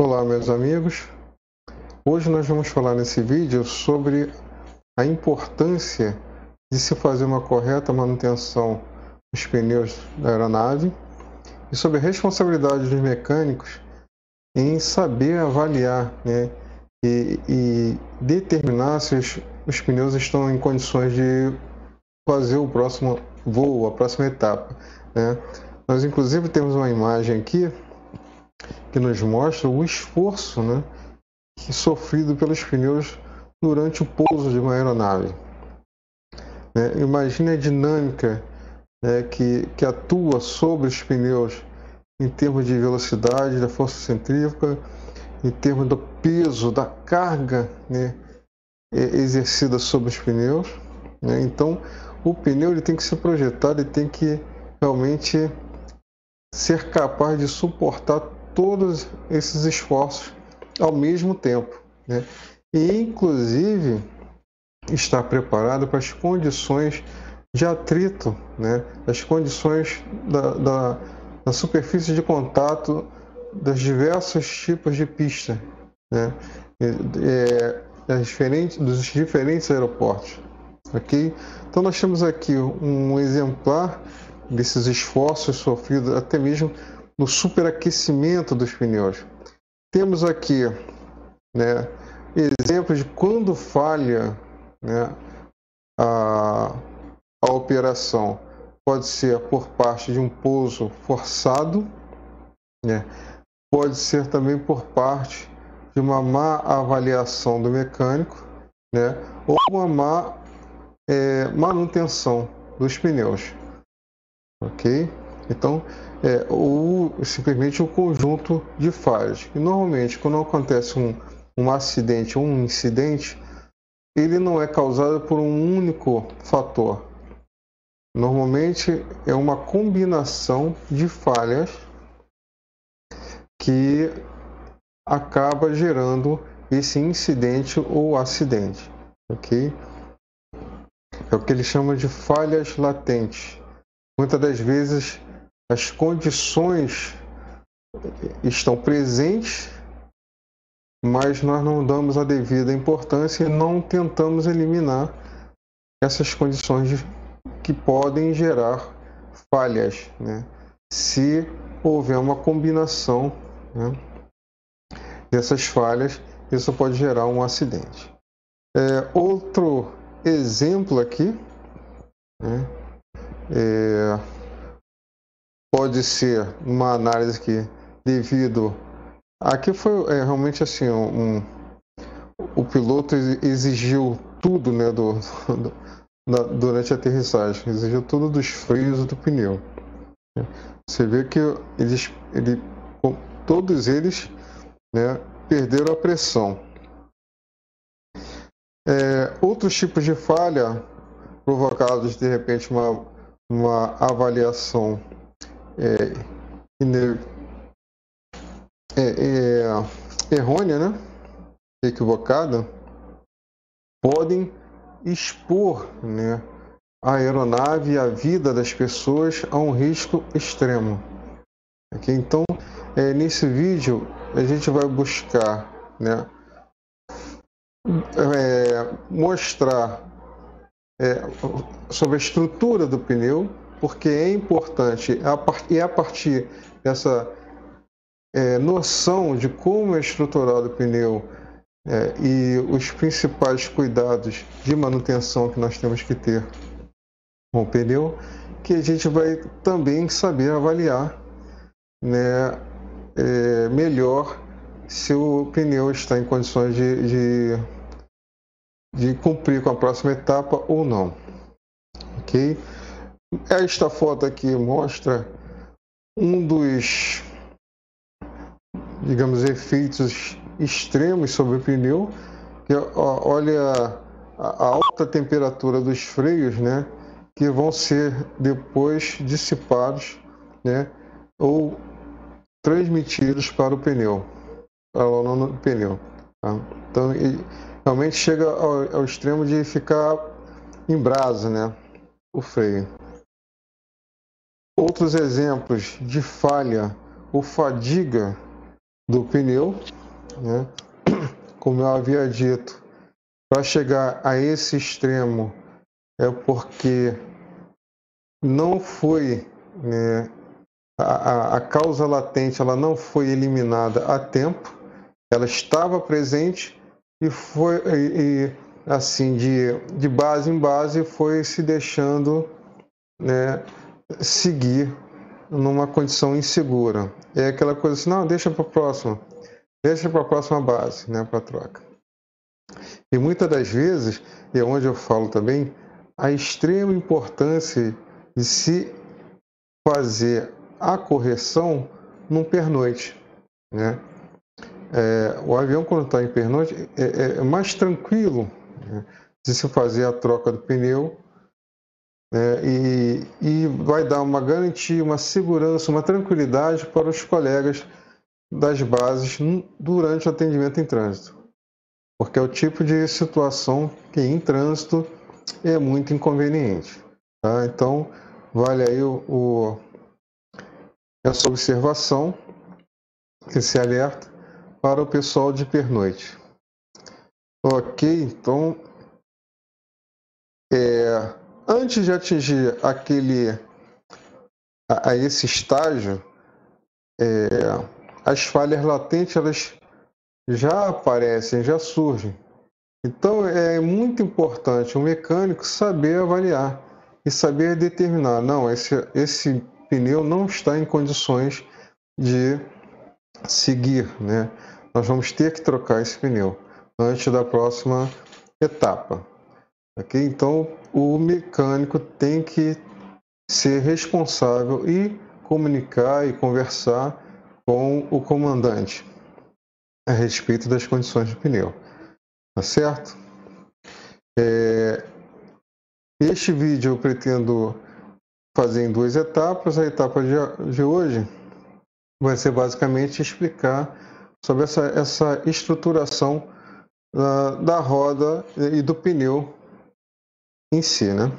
Olá, meus amigos. Hoje nós vamos falar nesse vídeo sobre a importância de se fazer uma correta manutenção dos pneus da aeronave e sobre a responsabilidade dos mecânicos em saber avaliar, e determinar se os pneus estão em condições de fazer o próximo voo, a próxima etapa, né? Nós inclusive temos uma imagem aqui que nos mostra o esforço, sofrido pelos pneus durante o pouso de uma aeronave. Imagine a dinâmica, que atua sobre os pneus em termos de velocidade, da força centrífuga, em termos do peso, da carga, exercida sobre os pneus. Então, o pneu ele tem que ser projetado e tem que realmente ser capaz de suportar todos esses esforços ao mesmo tempo, e inclusive estar preparado para as condições de atrito, as condições da superfície de contato dos diversos tipos de pista, dos diferentes aeroportos, ok? Então nós temos aqui um exemplar desses esforços sofridos até mesmo no superaquecimento dos pneus. Temos aqui, exemplos de quando falha, a operação. Pode ser por parte de um pouso forçado, pode ser também por parte de uma má avaliação do mecânico, ou uma má manutenção dos pneus, ok? Então, ou simplesmente um conjunto de falhas. E normalmente, quando acontece um acidente ou um incidente, ele não é causado por um único fator. Normalmente é uma combinação de falhas que acaba gerando esse incidente ou acidente, ok? É o que ele chama de falhas latentes. Muitas das vezes as condições estão presentes, mas nós não damos a devida importância e não tentamos eliminar essas condições que podem gerar falhas, se houver uma combinação, dessas falhas, isso pode gerar um acidente. Outro exemplo aqui, pode ser uma análise que, devido aqui foi realmente assim, o piloto exigiu tudo, durante a aterrissagem, exigiu tudo dos freios do pneu. Você vê que todos eles, perderam a pressão. Outros tipos de falha provocados de repente uma avaliação errônea, equivocada, podem expor, a aeronave e a vida das pessoas a um risco extremo. Okay? Então, nesse vídeo a gente vai buscar, mostrar sobre a estrutura do pneu, porque é importante, e a partir dessa noção de como é estruturado o pneu e os principais cuidados de manutenção que nós temos que ter com o pneu, que a gente vai também saber avaliar, melhor se o pneu está em condições de cumprir com a próxima etapa ou não, ok? Esta foto aqui mostra um dos, digamos, efeitos extremos sobre o pneu, que olha a alta temperatura dos freios, que vão ser depois dissipados, ou transmitidos para o pneu, para o lona do pneu. Tá? Então, realmente chega ao extremo de ficar em brasa, o freio. Outros exemplos de falha ou fadiga do pneu, né? Como eu havia dito, para chegar a esse extremo é porque não foi, né, a causa latente ela não foi eliminada a tempo, ela estava presente e foi assim de base em base foi se deixando, né, seguir numa condição insegura. É aquela coisa assim, não, deixa para a próxima base, né, para troca. E muitas das vezes, e é onde eu falo também, a extrema importância de se fazer a correção num pernoite, né? O avião, quando está em pernoite, é mais tranquilo, né, de se fazer a troca do pneu, né, e vai dar uma garantia, uma segurança, uma tranquilidade para os colegas das bases durante o atendimento em trânsito. Porque é o tipo de situação que em trânsito é muito inconveniente. Tá? Então, vale aí essa observação, esse alerta para o pessoal de pernoite. Ok, então, antes de atingir esse estágio, as falhas latentes elas já aparecem, já surgem. Então é muito importante o mecânico saber avaliar e saber determinar, não, esse pneu não está em condições de seguir, né? Nós vamos ter que trocar esse pneu antes da próxima etapa, ok? Então o mecânico tem que ser responsável e comunicar e conversar com o comandante a respeito das condições do pneu, tá certo? Este vídeo eu pretendo fazer em 2 etapas. A etapa de hoje vai ser basicamente explicar sobre essa estruturação da roda e do pneu em si, né?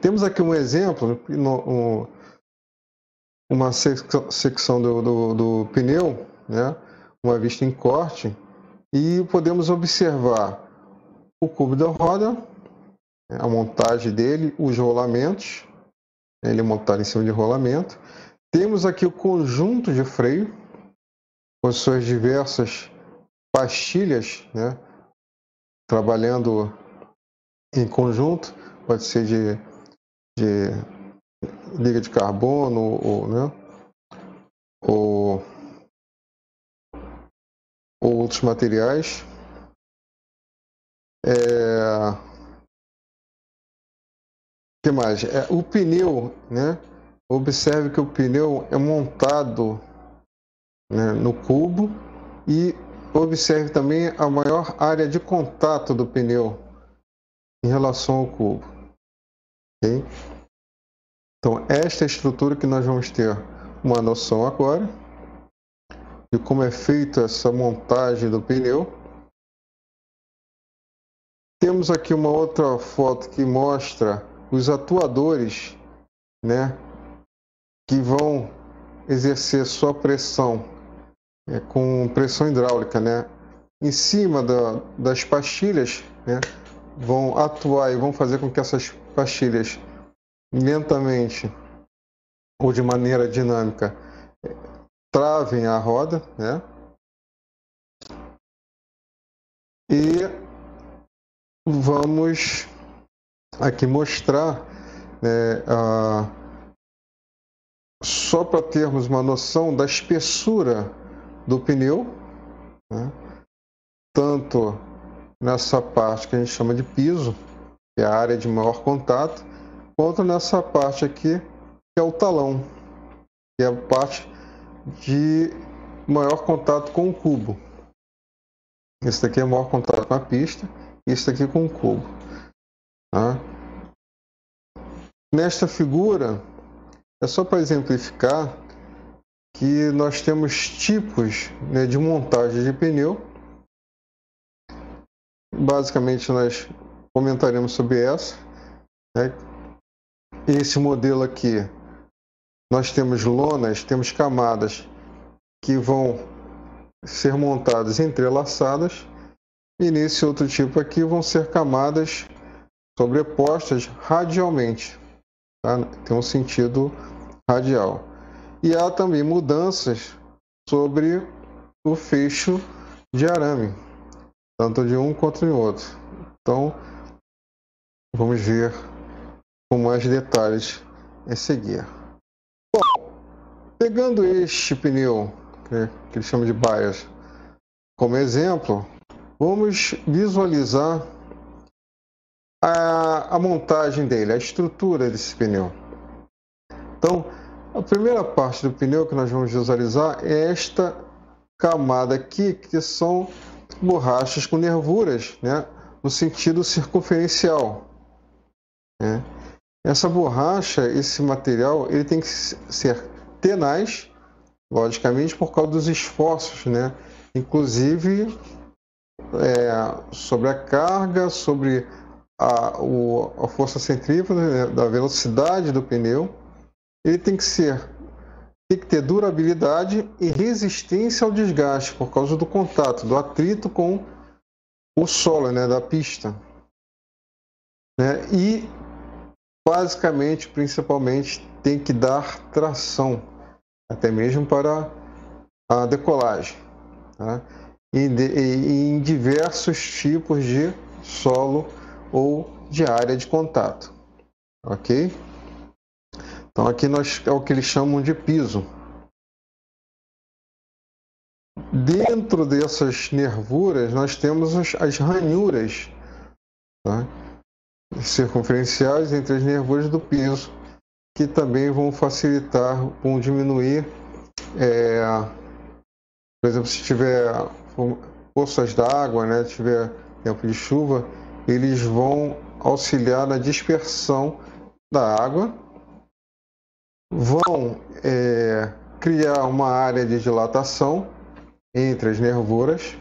Temos aqui um exemplo, uma secção do pneu, né? Uma vista em corte, e podemos observar o cubo da roda, a montagem dele, os rolamentos, ele é montado em cima de rolamento. Temos aqui o conjunto de freio, com suas diversas pastilhas, né, trabalhando em conjunto, pode ser de liga de carbono ou outros materiais. Que mais? O pneu, né? Observe que o pneu é montado, né, no cubo, e observe também a maior área de contato do pneu em relação ao cubo. Okay? Então, esta é a estrutura que nós vamos ter uma noção agora de como é feita essa montagem do pneu. Temos aqui uma outra foto que mostra os atuadores, né, que vão exercer sua pressão com pressão hidráulica, né, em cima das pastilhas, né, vão atuar e vão fazer com que essas pastilhas lentamente ou de maneira dinâmica travem a roda, né, e vamos aqui mostrar, né, só para termos uma noção da espessura do pneu, né, tanto nessa parte que a gente chama de piso, que é a área de maior contato, quanto nessa parte aqui, que é o talão, que é a parte de maior contato com o cubo. Esse daqui é o maior contato com a pista, e esse daqui com o cubo. Tá? Nesta figura, é só para exemplificar que nós temos tipos, né, de montagem de pneu. Basicamente, nós comentaremos sobre essa, né? Esse modelo aqui, nós temos lonas, temos camadas que vão ser montadas entrelaçadas, e nesse outro tipo aqui vão ser camadas sobrepostas radialmente, tá? Tem um sentido radial. E há também mudanças sobre o fecho de arame, tanto de um quanto de outro. Então, vamos ver com mais detalhes em seguir. Bom, pegando este pneu, que ele chama de bias, como exemplo, vamos visualizar a montagem dele, a estrutura desse pneu. Então, a primeira parte do pneu que nós vamos visualizar é esta camada aqui, que são borrachas com nervuras, né, no sentido circunferencial, né? Essa borracha, esse material, ele tem que ser tenaz, logicamente, por causa dos esforços, né? Inclusive sobre a carga, sobre a força centrífuga, né, da velocidade do pneu. Ele tem que ter durabilidade e resistência ao desgaste, por causa do contato, do atrito com o solo, né, da pista, né? E basicamente, principalmente, tem que dar tração, até mesmo para a decolagem, tá? Em diversos tipos de solo ou de área de contato, ok? Então aqui é o que eles chamam de piso. Dentro dessas nervuras nós temos as ranhuras, tá, circunferenciais entre as nervuras do piso, que também vão facilitar, vão diminuir, por exemplo, se tiver poças d'água, né, tiver tempo de chuva, eles vão auxiliar na dispersão da água, vão criar uma área de dilatação entre as nervuras,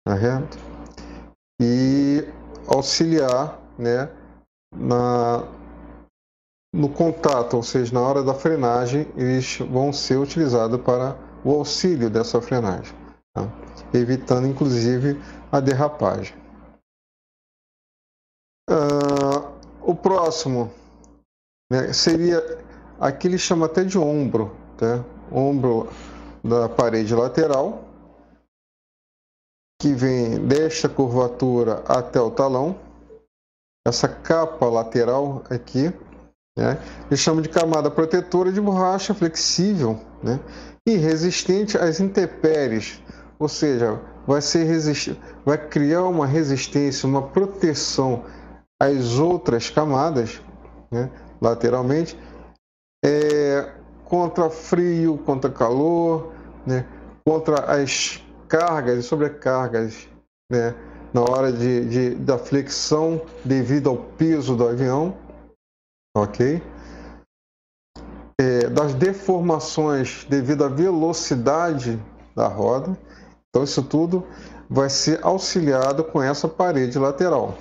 tá certo? E auxiliar, né, no contato, ou seja, na hora da frenagem, eles vão ser utilizados para o auxílio dessa frenagem, tá? Evitando inclusive a derrapagem. O próximo, né, seria aqui ele chama até de ombro, tá? Ombro da parede lateral, que vem desta curvatura até o talão. Essa capa lateral aqui, né, eles chamam de camada protetora de borracha flexível, né, e resistente às intempéries, ou seja, vai criar uma resistência, uma proteção às outras camadas, né, lateralmente, contra frio, contra calor, né, contra as cargas e sobrecargas, né, na hora da flexão devido ao peso do avião, ok? Das deformações devido à velocidade da roda. Então isso tudo vai ser auxiliado com essa parede lateral.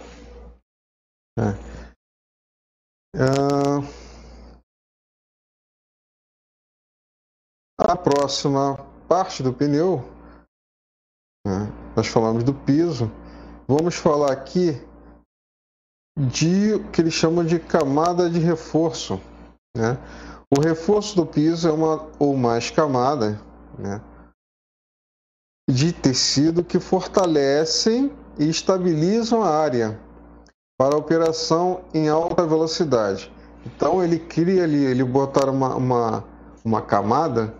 A próxima parte do pneu, né, nós falamos do piso, vamos falar aqui de o que eles chamam de camada de reforço, né? O reforço do piso é uma ou mais camada, né, de tecido que fortalecem e estabilizam a área para a operação em alta velocidade. Então ele cria ali, ele botar uma camada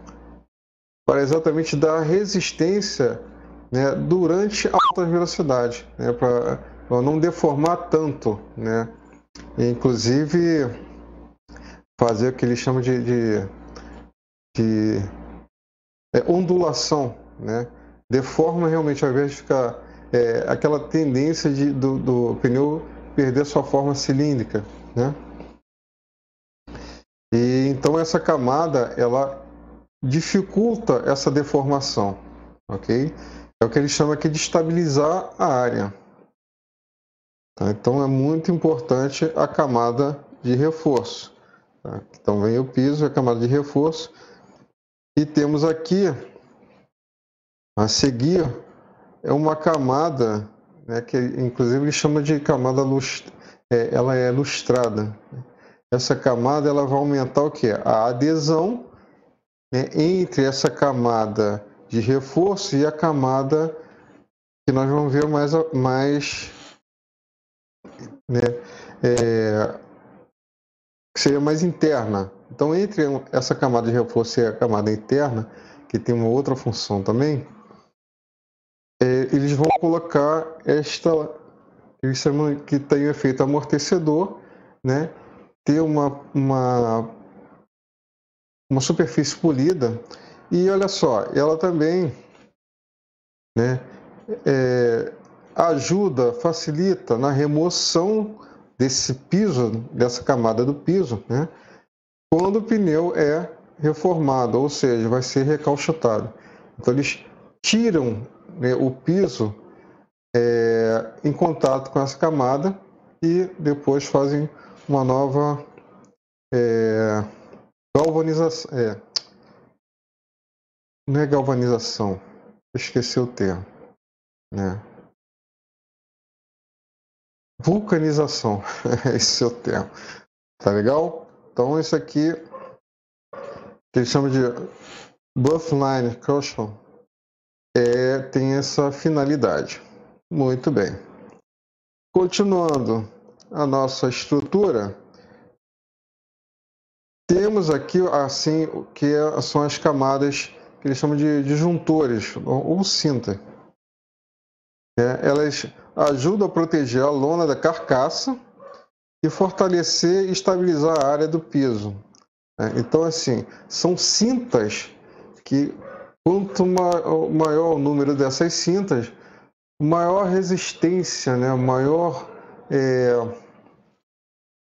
para exatamente dar resistência, né, durante alta velocidade, né, para não deformar tanto, né, e inclusive fazer o que eles chamam de ondulação, né, deforma realmente, ao invés de ficar aquela tendência do pneu perder sua forma cilíndrica, né. E então essa camada, ela dificulta essa deformação, ok? É o que ele chama aqui de estabilizar a área. Tá? Então é muito importante a camada de reforço. Tá? Então vem o piso, a camada de reforço, e temos aqui A seguir é uma camada, né, que inclusive ele chama de camada ela é lustrada. Essa camada ela vai aumentar o que? A adesão, né, entre essa camada de reforço e a camada que nós vamos ver mais né, que seria mais interna. Então, entre essa camada de reforço e a camada interna, que tem uma outra função também, eles vão colocar eles chamam que tem o efeito amortecedor, né? Ter uma superfície polida. E olha só, ela também, né, ajuda, facilita na remoção desse piso, dessa camada do piso, né, quando o pneu é reformado, ou seja, vai ser recauchutado. Então eles tiram, né, o piso em contato com essa camada e depois fazem uma nova galvanização. Não é galvanização, eu esqueci o termo, né? Vulcanização, esse é o termo. Tá legal? Então esse aqui, que eles chamam de Buff Line Caution, tem essa finalidade. Muito bem. Continuando a nossa estrutura, temos aqui assim que são as camadas que eles chamam de disjuntores ou cinta. Elas ajudam a proteger a lona da carcaça e fortalecer e estabilizar a área do piso. Então, assim, são cintas que, quanto maior o número dessas cintas, maior resistência, né, maior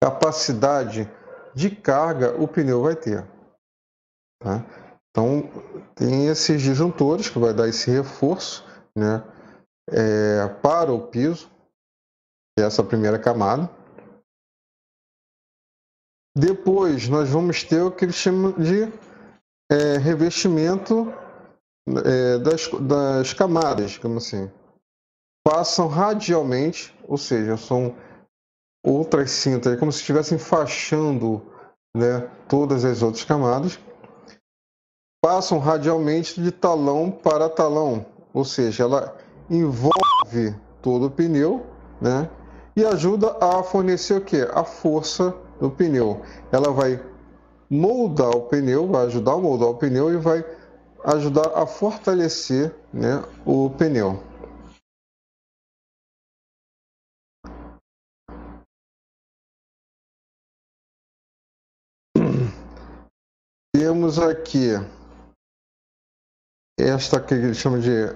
capacidade de carga o pneu vai ter. Tá? Então, tem esses disjuntores que vai dar esse reforço, né, para o piso, que é essa primeira camada. Depois, nós vamos ter o que eles chamam de revestimento das camadas, digamos assim. Passam radialmente, ou seja, são outras cintas, como se estivessem enfaixando, né, todas as outras camadas. Passam radialmente de talão para talão, ou seja, ela envolve todo o pneu, né, e ajuda a fornecer o quê? A força do pneu. Ela vai moldar o pneu, vai ajudar a moldar o pneu e vai ajudar a fortalecer, né, o pneu. Temos aqui esta que eles chamam de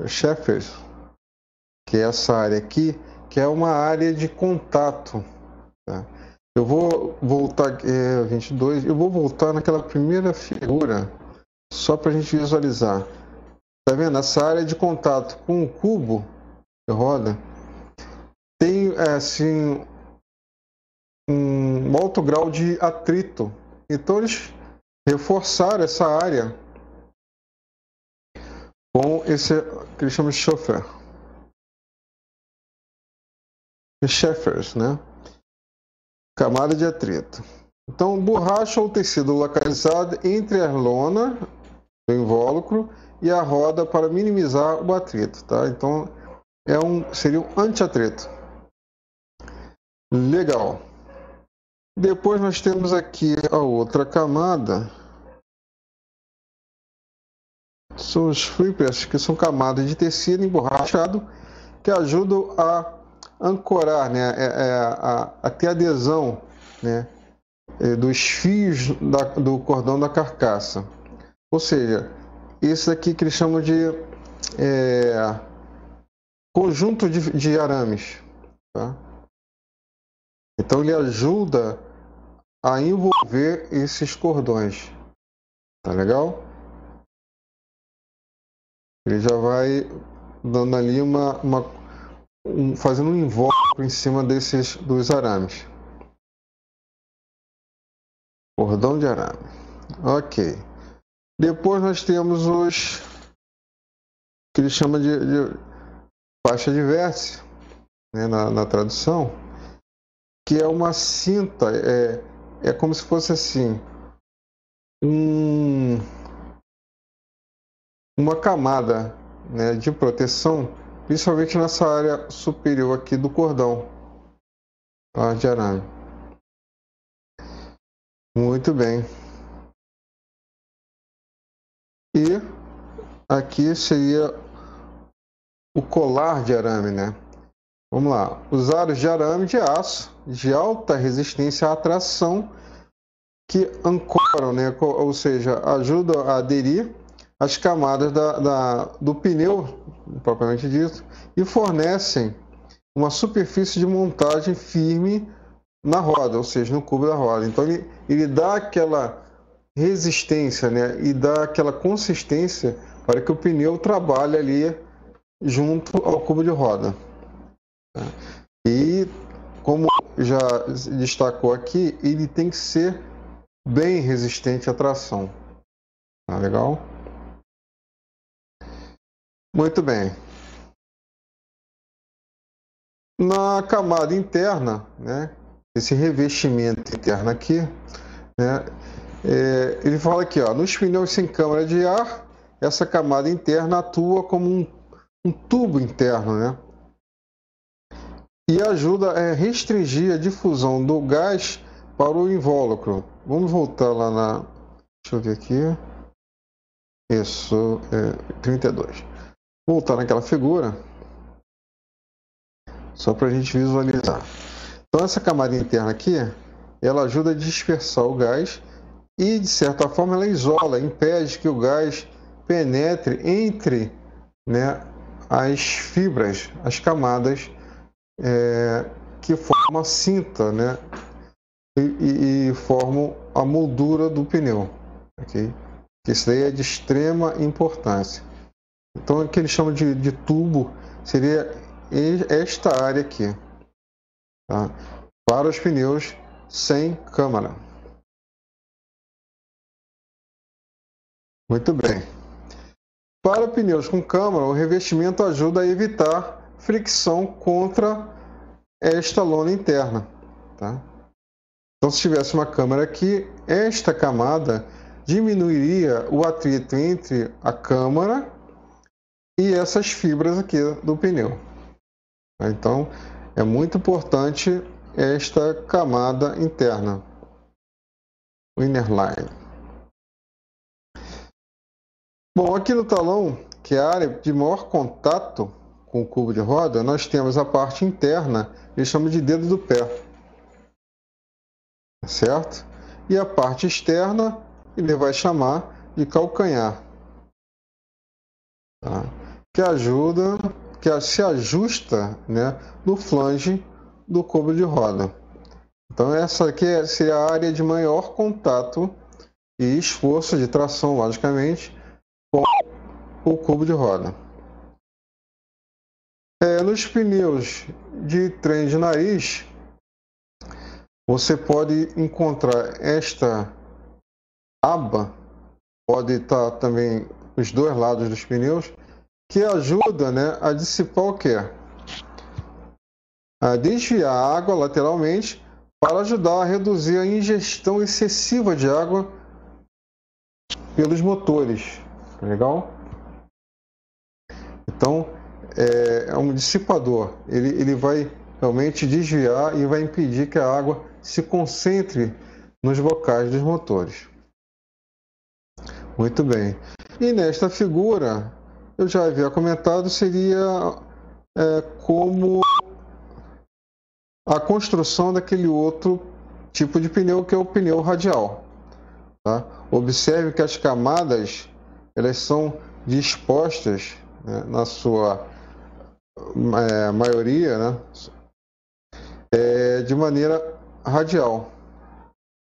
chafers, que é essa área aqui, que é uma área de contato. Tá? Eu vou voltar, 22, eu vou voltar naquela primeira figura, só para a gente visualizar. Tá vendo? Essa área de contato com o cubo que roda tem, assim, um alto grau de atrito. Então eles reforçaram essa área com esse que eles chamam de chafers, né? Camada de atrito. Então, borracha ou tecido localizado entre a lona do invólucro e a roda para minimizar o atrito, tá? Então, seria um anti-atrito. Legal. Depois nós temos aqui a outra camada. São os flippers, que são camadas de tecido emborrachado que ajudam a ancorar, né, a ter adesão, né, dos fios do cordão da carcaça. Ou seja, esse aqui que eles chamam de conjunto de arames. Tá? Então ele ajuda a envolver esses cordões. Tá legal? Ele já vai dando ali fazendo um invólucro em cima dos arames. Cordão de arame. Ok. Depois nós temos que ele chama de faixa de vértice, né, na tradução, que é uma cinta, é como se fosse assim, uma camada, né, de proteção, principalmente nessa área superior aqui do cordão, tá, de arame. Muito bem. E aqui seria o colar de arame, né? Vamos lá. Os aros de arame de aço de alta resistência à tração que ancoram, né? Ou seja, ajudam a aderir às camadas do pneu, propriamente dito, e fornecem uma superfície de montagem firme na roda, ou seja, no cubo da roda. Então ele dá aquela resistência, né? E dá aquela consistência para que o pneu trabalhe ali junto ao cubo de roda. E como já destacou aqui, ele tem que ser bem resistente à tração. Tá legal? Muito bem. Na camada interna, né, esse revestimento interno aqui, né, ele fala aqui, ó, nos pneus sem câmara de ar, essa camada interna atua como um tubo interno, né, e ajuda a restringir a difusão do gás para o invólucro. Vamos voltar lá na... Deixa eu ver aqui. Isso, 32. Voltar naquela figura, só para a gente visualizar. Então essa camada interna aqui, ela ajuda a dispersar o gás e, de certa forma, ela isola, impede que o gás penetre entre, né, as fibras, as camadas que formam a cinta, né, e formam a moldura do pneu. Okay? Isso daí é de extrema importância. Então, o que eles chamam de tubo seria esta área aqui, tá? Para os pneus sem câmara. Muito bem. Para pneus com câmara, o revestimento ajuda a evitar fricção contra esta lona interna, tá? Então, se tivesse uma câmara aqui, esta camada diminuiria o atrito entre a câmara e essas fibras aqui do pneu. Então, é muito importante esta camada interna, o inner line. Bom, aqui no talão, que é a área de maior contato com o cubo de roda, nós temos a parte interna, eles chamam de dedo do pé, certo? E a parte externa, ele vai chamar de calcanhar, tá? Que ajuda, que se ajusta, né, no flange do cubo de roda. Então essa aqui seria a área de maior contato e esforço de tração, logicamente, com o cubo de roda. Nos pneus de trem de nariz, você pode encontrar esta aba, pode estar também os dois lados dos pneus, que ajuda, né, a dissipar o quê? A desviar a água lateralmente para ajudar a reduzir a ingestão excessiva de água pelos motores. Legal? Então, é um dissipador. Ele vai realmente desviar e vai impedir que a água se concentre nos bocais dos motores. Muito bem. E nesta figura, eu já havia comentado, seria como a construção daquele outro tipo de pneu, que é o pneu radial. Tá? Observe que as camadas, elas são dispostas, né, na sua maioria, né, de maneira radial.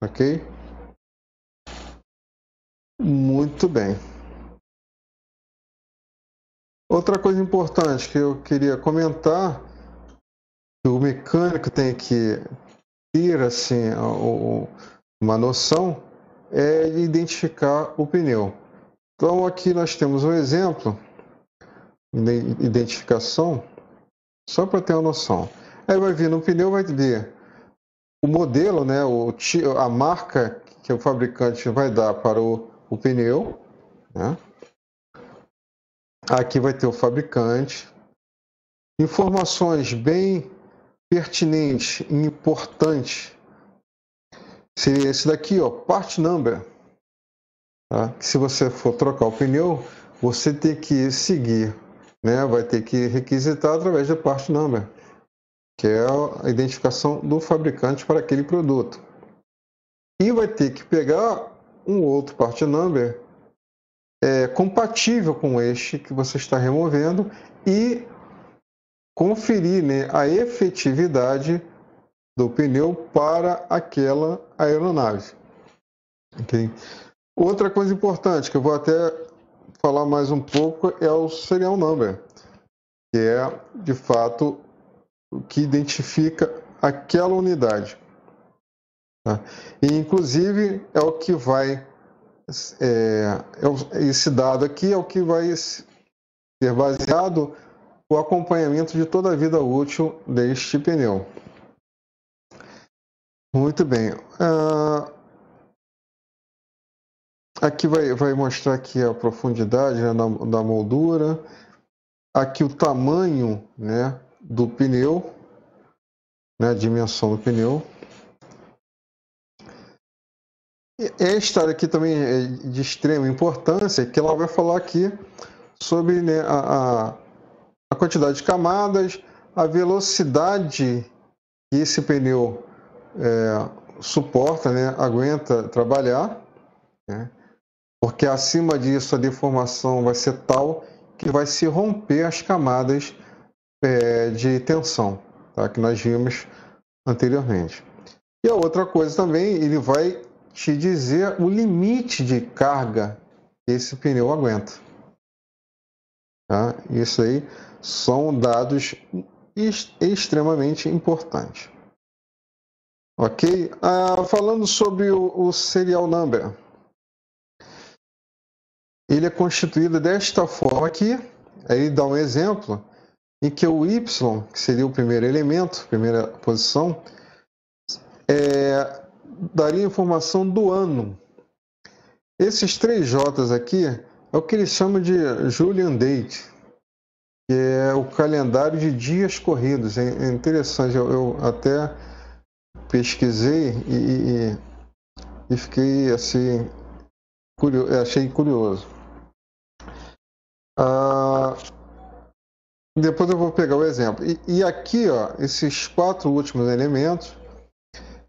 Ok? Muito bem. Outra coisa importante que eu queria comentar, que o mecânico tem que ter assim, uma noção, é de identificar o pneu. Então aqui nós temos um exemplo identificação, só para ter uma noção. Aí vai vir no pneu, vai ver o modelo, né, a marca que o fabricante vai dar para o pneu, né? Aqui vai ter o fabricante, informações bem pertinentes e importantes. Seria esse daqui, ó, part number. Tá? Se você for trocar o pneu, você tem que seguir, né? Vai ter que requisitar através do part number, que é a identificação do fabricante para aquele produto. E vai ter que pegar um outro part number compatível com este que você está removendo e conferir, né, a efetividade do pneu para aquela aeronave. Okay? Outra coisa importante, que eu vou até falar mais um pouco, é o serial number, que é, de fato, o que identifica aquela unidade. Tá? E, inclusive, é o que vai... esse dado aqui é o que vai ser baseado o acompanhamento de toda a vida útil deste pneu. Muito bem. Aqui vai mostrar aqui a profundidade, né, da moldura. Aqui o tamanho, né, do pneu, né, a dimensão do pneu. Esta área aqui também é de extrema importância, que ela vai falar aqui sobre, né, a quantidade de camadas, a velocidade que esse pneu suporta, né, aguenta trabalhar, né, porque acima disso a deformação vai ser tal que vai se romper as camadas de tensão, tá, que nós vimos anteriormente. E a outra coisa também, ele vai te dizer o limite de carga que esse pneu aguenta. Tá? Isso aí são dados extremamente importantes. Ok? Falando sobre o serial number, ele é constituído desta forma aqui. Aí dá um exemplo em que o Y, que seria o primeiro elemento, primeira posição, daria informação do ano. Esses 3 J's aqui é o que eles chamam de Julian Date, que é o calendário de dias corridos. É interessante, eu até pesquisei e fiquei assim, achei curioso. Depois eu vou pegar o exemplo. E aqui, ó, esses 4 últimos elementos,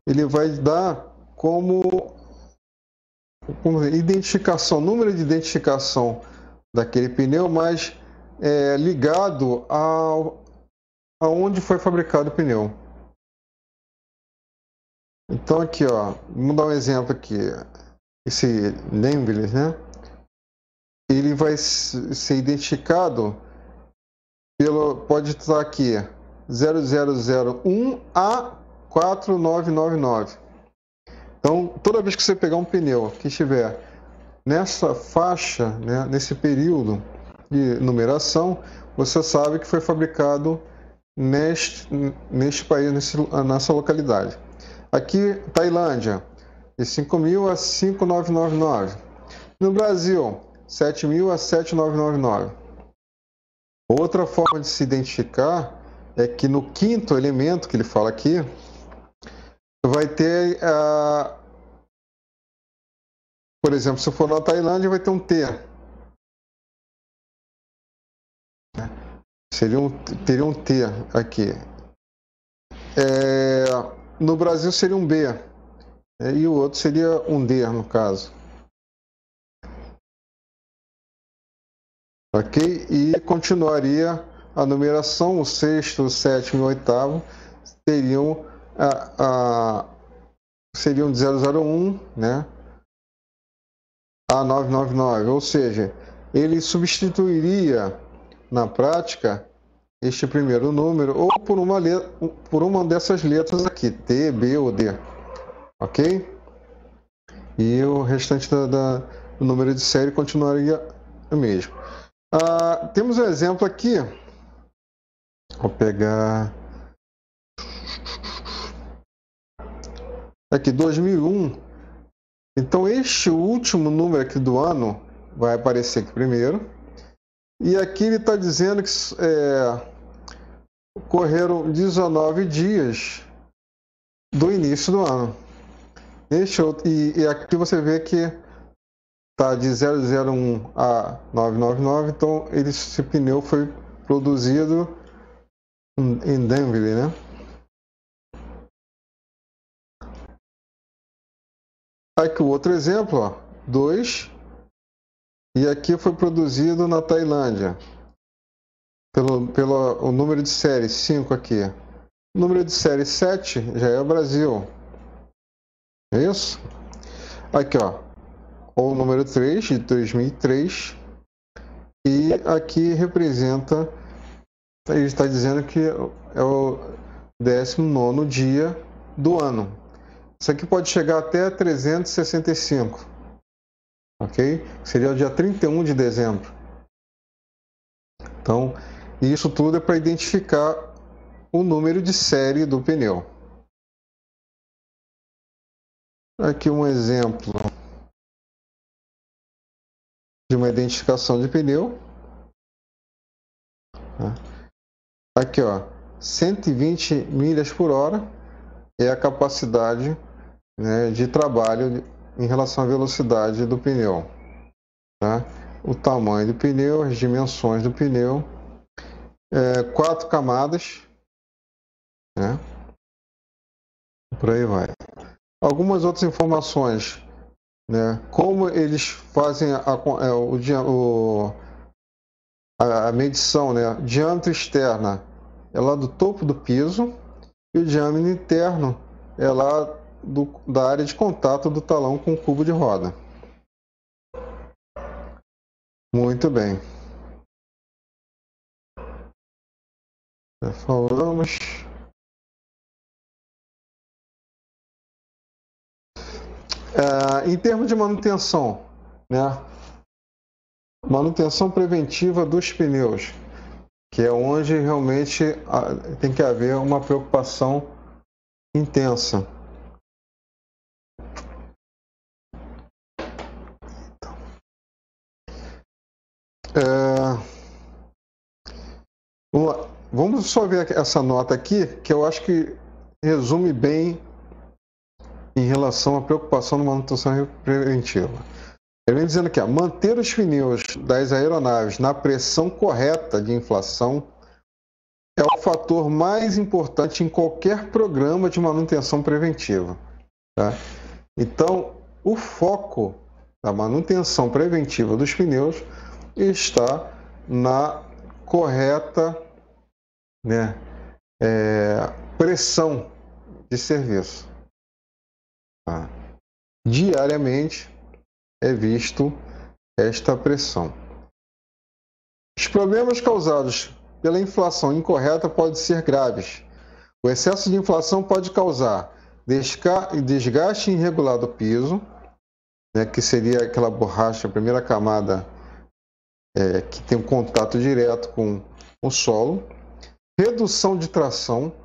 ele vai dar como identificação, número de identificação daquele pneu, mas ligado aonde foi fabricado o pneu. Então aqui, ó, vamos dar um exemplo aqui. Esse nameless, né? Ele vai ser identificado pode estar aqui 0001 a 4999. Então, toda vez que você pegar um pneu que estiver nessa faixa, né, nesse período de numeração, você sabe que foi fabricado neste país, nessa localidade. Aqui, Tailândia, de 5.000 a 5.999. No Brasil, 7.000 a 7.999. Outra forma de se identificar é que no 5º elemento que ele fala aqui, vai ter, por exemplo, se for na Tailândia, vai ter um T. Teria um T aqui. No Brasil seria um B. E o outro seria um D, no caso. Ok? E continuaria a numeração, o 6º, o 7º e o 8º seriam de 001, né, a 999, ou seja, ele substituiria na prática este primeiro número ou por uma dessas letras aqui, T, B ou D, ok? E o restante do número de série continuaria o mesmo. Temos um exemplo aqui. Vou pegar aqui 2001. Então este último número aqui do ano vai aparecer aqui primeiro. E aqui ele está dizendo que ocorreram 19 dias do início do ano. E aqui você vê que está de 001 a 999, então esse pneu foi produzido em Danville, né? Aqui o outro exemplo, ó, 2, e aqui foi produzido na Tailândia, pelo o número de série 5 aqui. O número de série 7 já é o Brasil. É isso? Aqui, ó, o número 3 de 2003, e aqui representa, ele está dizendo que é o 19º dia do ano. Isso aqui pode chegar até 365, ok? Seria o dia 31 de dezembro. Então, isso tudo é para identificar o número de série do pneu. Aqui um exemplo de uma identificação de pneu. Aqui, ó, 120 milhas por hora é a capacidade, né, de trabalho em relação à velocidade do pneu. Tá? O tamanho do pneu, as dimensões do pneu, 4 camadas, né? Por aí vai. Algumas outras informações, né? Como eles fazem a medição, né? Diâmetro externa é lá do topo do piso e o diâmetro interno é lá da área de contato do talão com o cubo de roda. Muito bem. Já falamos. Em termos de manutenção, né? Manutenção preventiva dos pneus, que é onde realmente tem que haver uma preocupação intensa. Vamos só ver essa nota aqui, que eu acho que resume bem em relação à preocupação na manutenção preventiva. Ele vem dizendo aqui, ó, manter os pneus das aeronaves na pressão correta de inflação é o fator mais importante em qualquer programa de manutenção preventiva. Tá? Então, o foco da manutenção preventiva dos pneus está na correta, né, pressão de serviço. Tá? Diariamente é visto esta pressão. Os problemas causados pela inflação incorreta podem ser graves. O excesso de inflação pode causar desgaste irregular do piso, né, que seria aquela borracha, a primeira camada que tem um contato direto com o solo, redução de tração,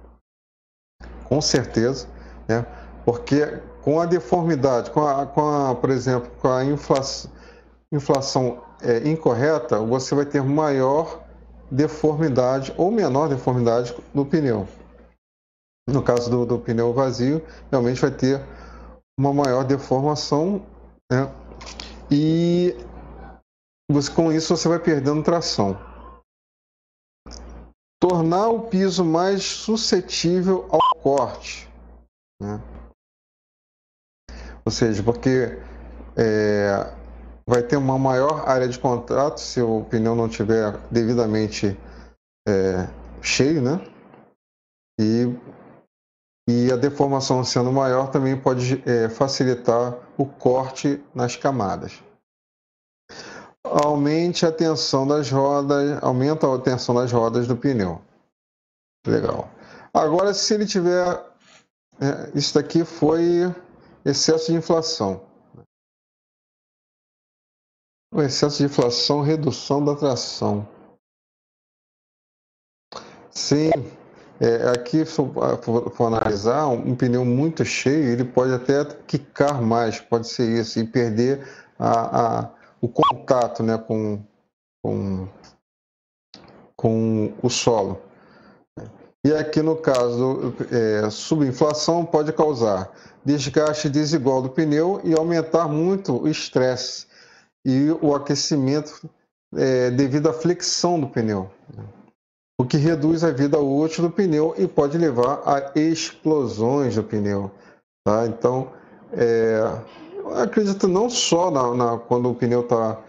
com certeza, né, porque com a deformidade, por exemplo, com a inflação incorreta, você vai ter maior deformidade ou menor deformidade no pneu. No caso do pneu vazio, realmente vai ter uma maior deformação, né? E com isso você vai perdendo tração. Tornar o piso mais suscetível ao corte, né? Ou seja, porque vai ter uma maior área de contato se o pneu não estiver devidamente cheio, né? E a deformação sendo maior também pode facilitar o corte nas camadas. Aumenta a tensão das rodas do pneu. Legal. Agora, se ele tiver... isso daqui foi excesso de inflação. O excesso de inflação, redução da tração. Sim, aqui se for analisar, um pneu muito cheio, ele pode até quicar mais, pode ser isso, e perder o contato, né, com, com o solo. E aqui no caso, subinflação pode causar desgaste desigual do pneu e aumentar muito o estresse e o aquecimento devido à flexão do pneu, o que reduz a vida útil do pneu e pode levar a explosões do pneu. Tá? Então, eu acredito não só quando o pneu está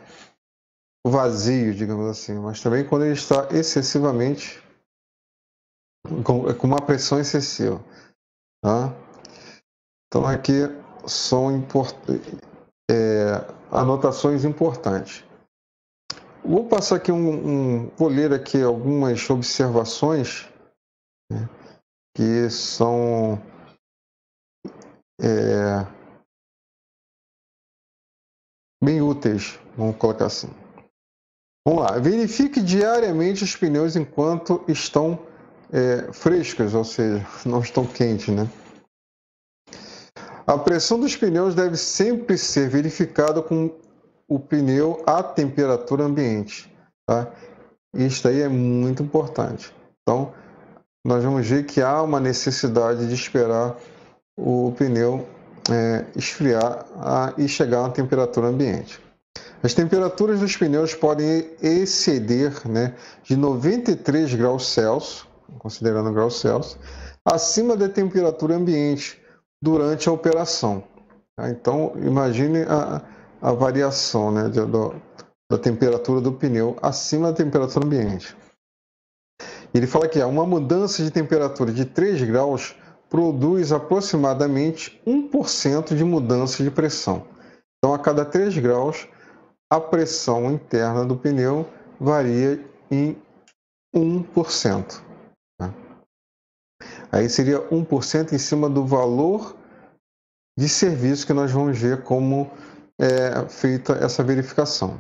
vazio, digamos assim, mas também quando ele está excessivamente com uma pressão excessiva. Tá? Então aqui são anotações importantes. Vou passar aqui vou ler aqui algumas observações, né, que são bem úteis, vamos colocar assim. Vamos lá, verifique diariamente os pneus enquanto estão frescos, ou seja, não estão quentes, né? A pressão dos pneus deve sempre ser verificada com o pneu à temperatura ambiente, tá? Isso aí é muito importante. Então, nós vamos ver que há uma necessidade de esperar o pneu esfriar e chegar à temperatura ambiente. As temperaturas dos pneus podem exceder, né, de 93 graus Celsius, considerando graus Celsius, acima da temperatura ambiente durante a operação. Tá? Então, imagine a variação, né, da temperatura do pneu acima da temperatura ambiente. Ele fala que uma mudança de temperatura de 3 graus produz aproximadamente 1% de mudança de pressão. Então, a cada 3 graus, a pressão interna do pneu varia em 1%. Tá? Aí seria 1% em cima do valor de serviço que nós vamos ver como é feita essa verificação.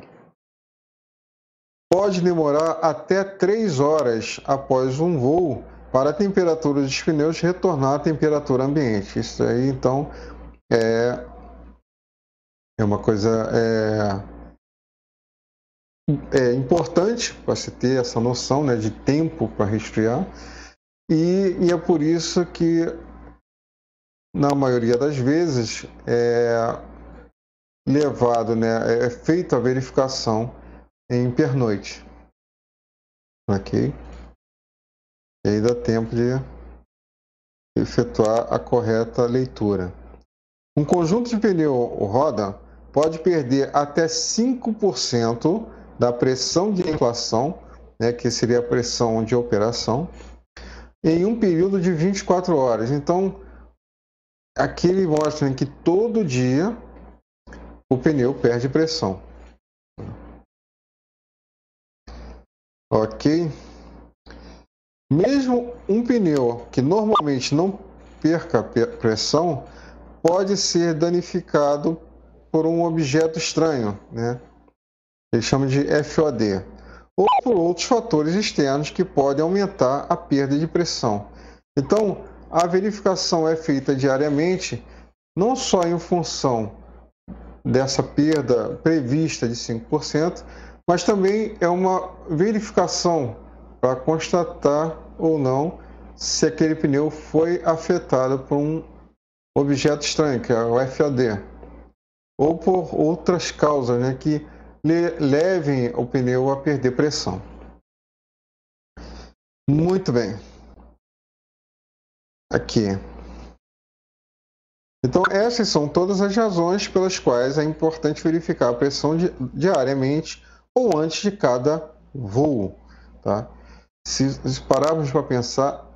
Pode demorar até 3 horas após um voo para a temperatura dos pneus retornar à temperatura ambiente. Isso aí, então, é uma coisa importante para se ter essa noção, né, de tempo para resfriar. E é por isso que, na maioria das vezes, levado, né, é feita a verificação em pernoite. Ok? E aí dá tempo de efetuar a correta leitura. Um conjunto de pneu roda pode perder até 5% da pressão de inflação, né, que seria a pressão de operação, em um período de 24 horas. Então, aqui ele mostra que todo dia o pneu perde pressão. Ok? Mesmo um pneu que normalmente não perca pressão pode ser danificado por um objeto estranho, né? Ele chama de FOD, ou por outros fatores externos que podem aumentar a perda de pressão. Então, a verificação é feita diariamente, não só em função dessa perda prevista de 5%, mas também é uma verificação para constatar ou não se aquele pneu foi afetado por um objeto estranho, que é o FOD, ou por outras causas, né, que levem o pneu a perder pressão. Muito bem. Aqui. Então, essas são todas as razões pelas quais é importante verificar a pressão diariamente ou antes de cada voo. Tá? Se pararmos para pensar,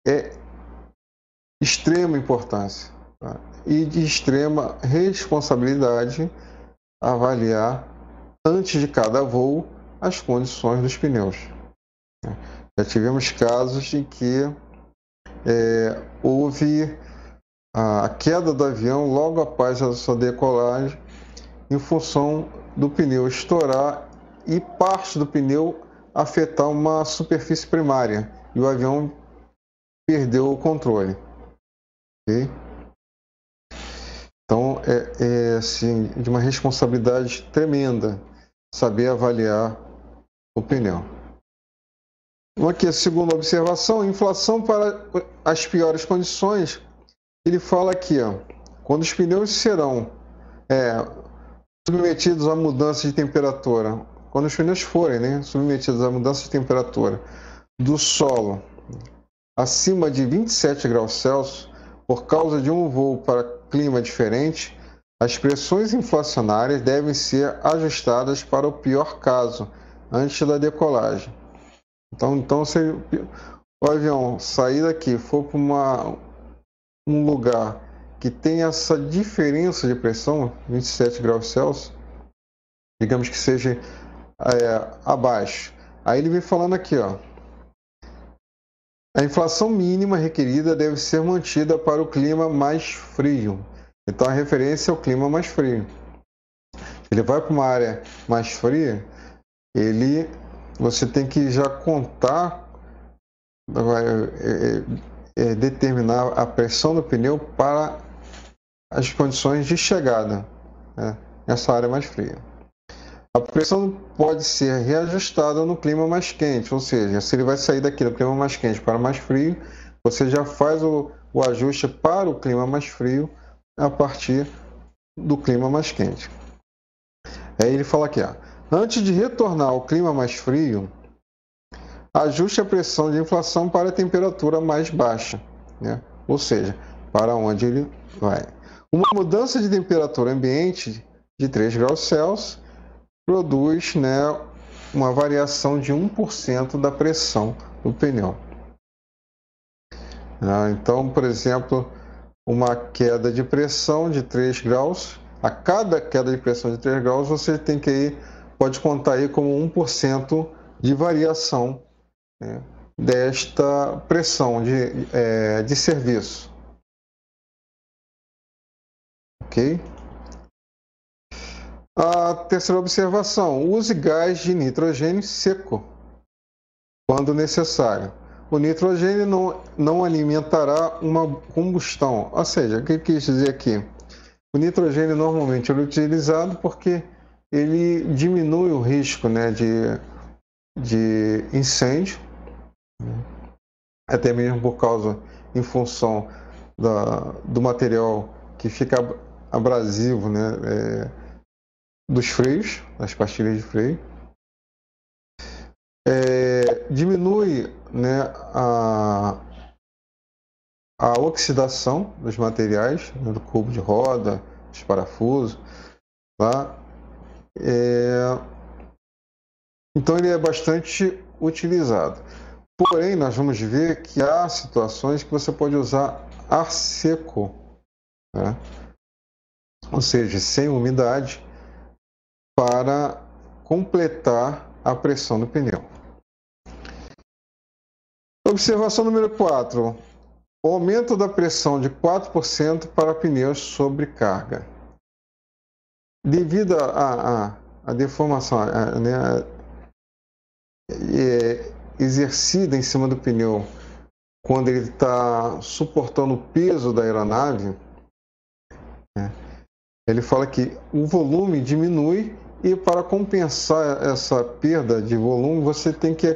é extrema importância, tá? E de extrema responsabilidade avaliar antes de cada voo as condições dos pneus. Já tivemos casos em que houve a queda do avião logo após a sua decolagem em função do pneu estourar e parte do pneu afetar uma superfície primária e o avião perdeu o controle. Okay? Então é assim, de uma responsabilidade tremenda saber avaliar o pneu. Então, aqui a segunda observação, inflação para as piores condições. Ele fala aqui, ó, quando os pneus serão submetidos à mudança de temperatura, quando os pneus forem submetidos à mudança de temperatura do solo acima de 27 graus Celsius, por causa de um voo para clima diferente, as pressões inflacionárias devem ser ajustadas para o pior caso, antes da decolagem. Então se o avião sair daqui, for para um lugar que tem essa diferença de pressão, 27 graus Celsius, digamos que seja abaixo. Aí ele vem falando aqui, ó, a inflação mínima requerida deve ser mantida para o clima mais frio. Então a referência é o clima mais frio. Ele vai para uma área mais fria, você tem que já contar, determinar a pressão do pneu para as condições de chegada, nessa área mais fria. A pressão pode ser reajustada no clima mais quente, ou seja, se ele vai sair daqui do clima mais quente para mais frio, você já faz o ajuste para o clima mais frio a partir do clima mais quente. Aí ele fala aqui, ó, antes de retornar ao clima mais frio, ajuste a pressão de inflação para a temperatura mais baixa, ou seja, para onde ele vai. Uma mudança de temperatura ambiente de 3 graus Celsius produz uma variação de 1% da pressão do pneu. Então, por exemplo, uma queda de pressão de 3 graus, a cada queda de pressão de 3 graus, você tem que pode contar aí como 1% de variação desta pressão de serviço. Ok? A terceira observação, use gás de nitrogênio seco quando necessário. O nitrogênio não alimentará uma combustão. Ou seja, o que eu quis dizer aqui? O nitrogênio normalmente é utilizado porque ele diminui o risco de incêndio, até mesmo em função do material que fica abrasivo, dos freios, das pastilhas de freio. Diminui a oxidação dos materiais, do cubo de roda, dos parafusos. Tá? Então ele é bastante utilizado. Porém, nós vamos ver que há situações que você pode usar ar seco, ou seja, sem umidade, para completar a pressão do pneu. Observação número 4. O aumento da pressão de 4% para pneus sobrecarga. Devido à deformação exercida em cima do pneu quando ele está suportando o peso da aeronave, ele fala que o volume diminui e para compensar essa perda de volume, você tem que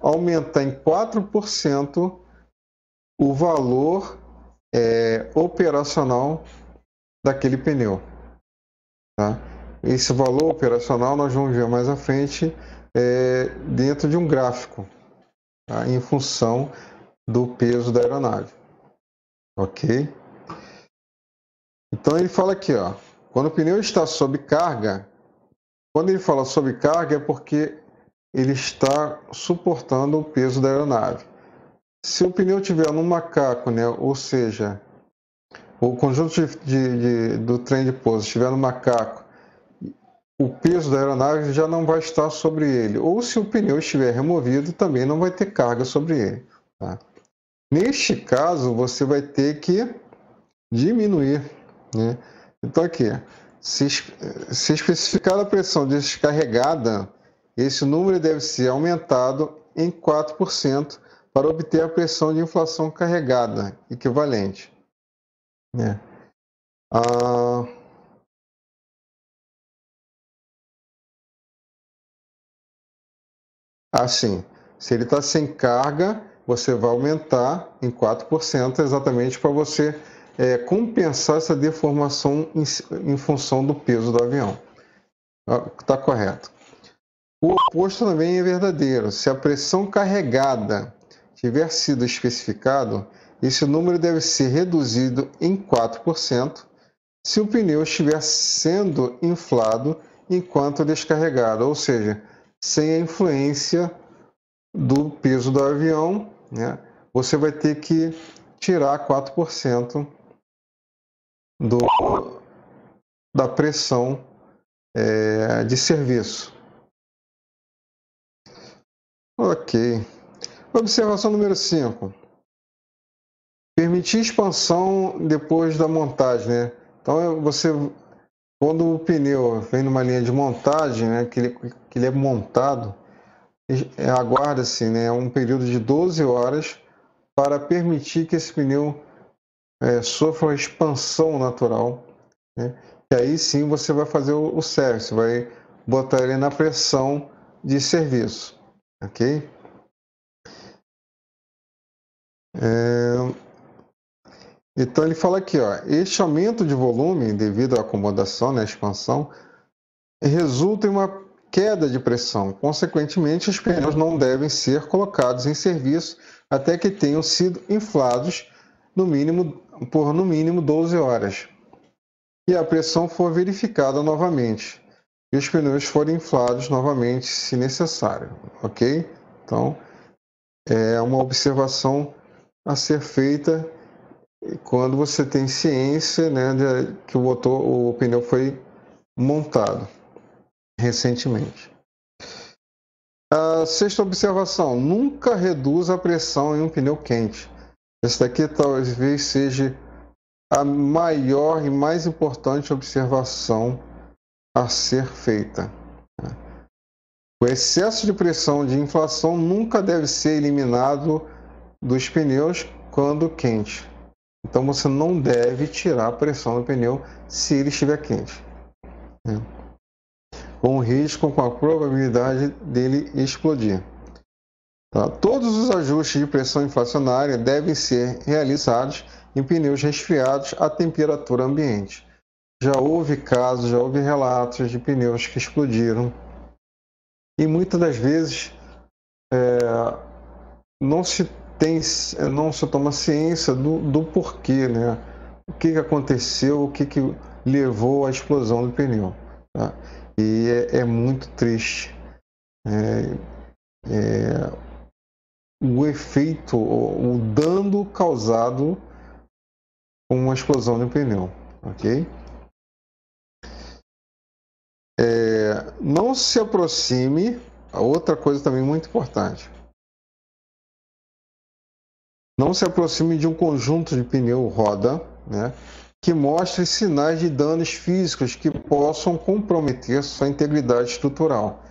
aumentar em 4% o valor operacional daquele pneu. Tá? Esse valor operacional nós vamos ver mais à frente dentro de um gráfico, tá? Em função do peso da aeronave. Ok? Então ele fala aqui, ó, quando o pneu está sob carga, quando ele fala sob carga é porque ele está suportando o peso da aeronave. Se o pneu estiver no macaco, ou seja, o conjunto do trem de pouso estiver no macaco, o peso da aeronave já não vai estar sobre ele. Ou se o pneu estiver removido, também não vai ter carga sobre ele. Tá? Neste caso, você vai ter que diminuir. Então aqui, Se especificar a pressão descarregada, esse número deve ser aumentado em 4% para obter a pressão de inflação carregada equivalente, né? Assim, se ele está sem carga, você vai aumentar em 4% exatamente para você compensar essa deformação em função do peso do avião. Está correto. O oposto também é verdadeiro. Se a pressão carregada tiver sido especificado, esse número deve ser reduzido em 4% se o pneu estiver sendo inflado enquanto descarregado, ou seja, sem a influência do peso do avião, né? Você vai ter que tirar 4% da pressão de serviço. Ok. Observação número 5. Permitir expansão depois da montagem, né? Então, quando o pneu vem numa linha de montagem, né, que ele é montado, aguarda-se, né, um período de 12 horas para permitir que esse pneu sofra uma expansão natural, né? E aí sim você vai fazer o service, vai botar ele na pressão de serviço, ok? Então ele fala aqui, ó, este aumento de volume devido à acomodação, né, expansão, resulta em uma queda de pressão. Consequentemente, os pneus não devem ser colocados em serviço até que tenham sido inflados por no mínimo 12 horas. E a pressão for verificada novamente. E os pneus forem inflados novamente, se necessário. Ok? Então, é uma observação a ser feita quando você tem ciência, né, que o pneu foi montado recentemente. A sexta observação: nunca reduza a pressão em um pneu quente. Essa daqui talvez seja a maior e mais importante observação a ser feita. O excesso de pressão de inflação nunca deve ser eliminado dos pneus quando quente. Então você não deve tirar a pressão do pneu se ele estiver quente, né? Com risco, com a probabilidade dele explodir. Tá? Todos os ajustes de pressão inflacionária devem ser realizados em pneus resfriados à temperatura ambiente. Já houve casos, já houve relatos de pneus que explodiram. E muitas das vezes não se toma ciência do porquê, né? O que aconteceu, o que levou à explosão do pneu. Tá? E é muito triste o efeito, o dano causado com uma explosão de pneu. Ok? Não se aproxime, outra coisa também muito importante. Não se aproxime de um conjunto de pneu roda, né, que mostre sinais de danos físicos que possam comprometer sua integridade estrutural.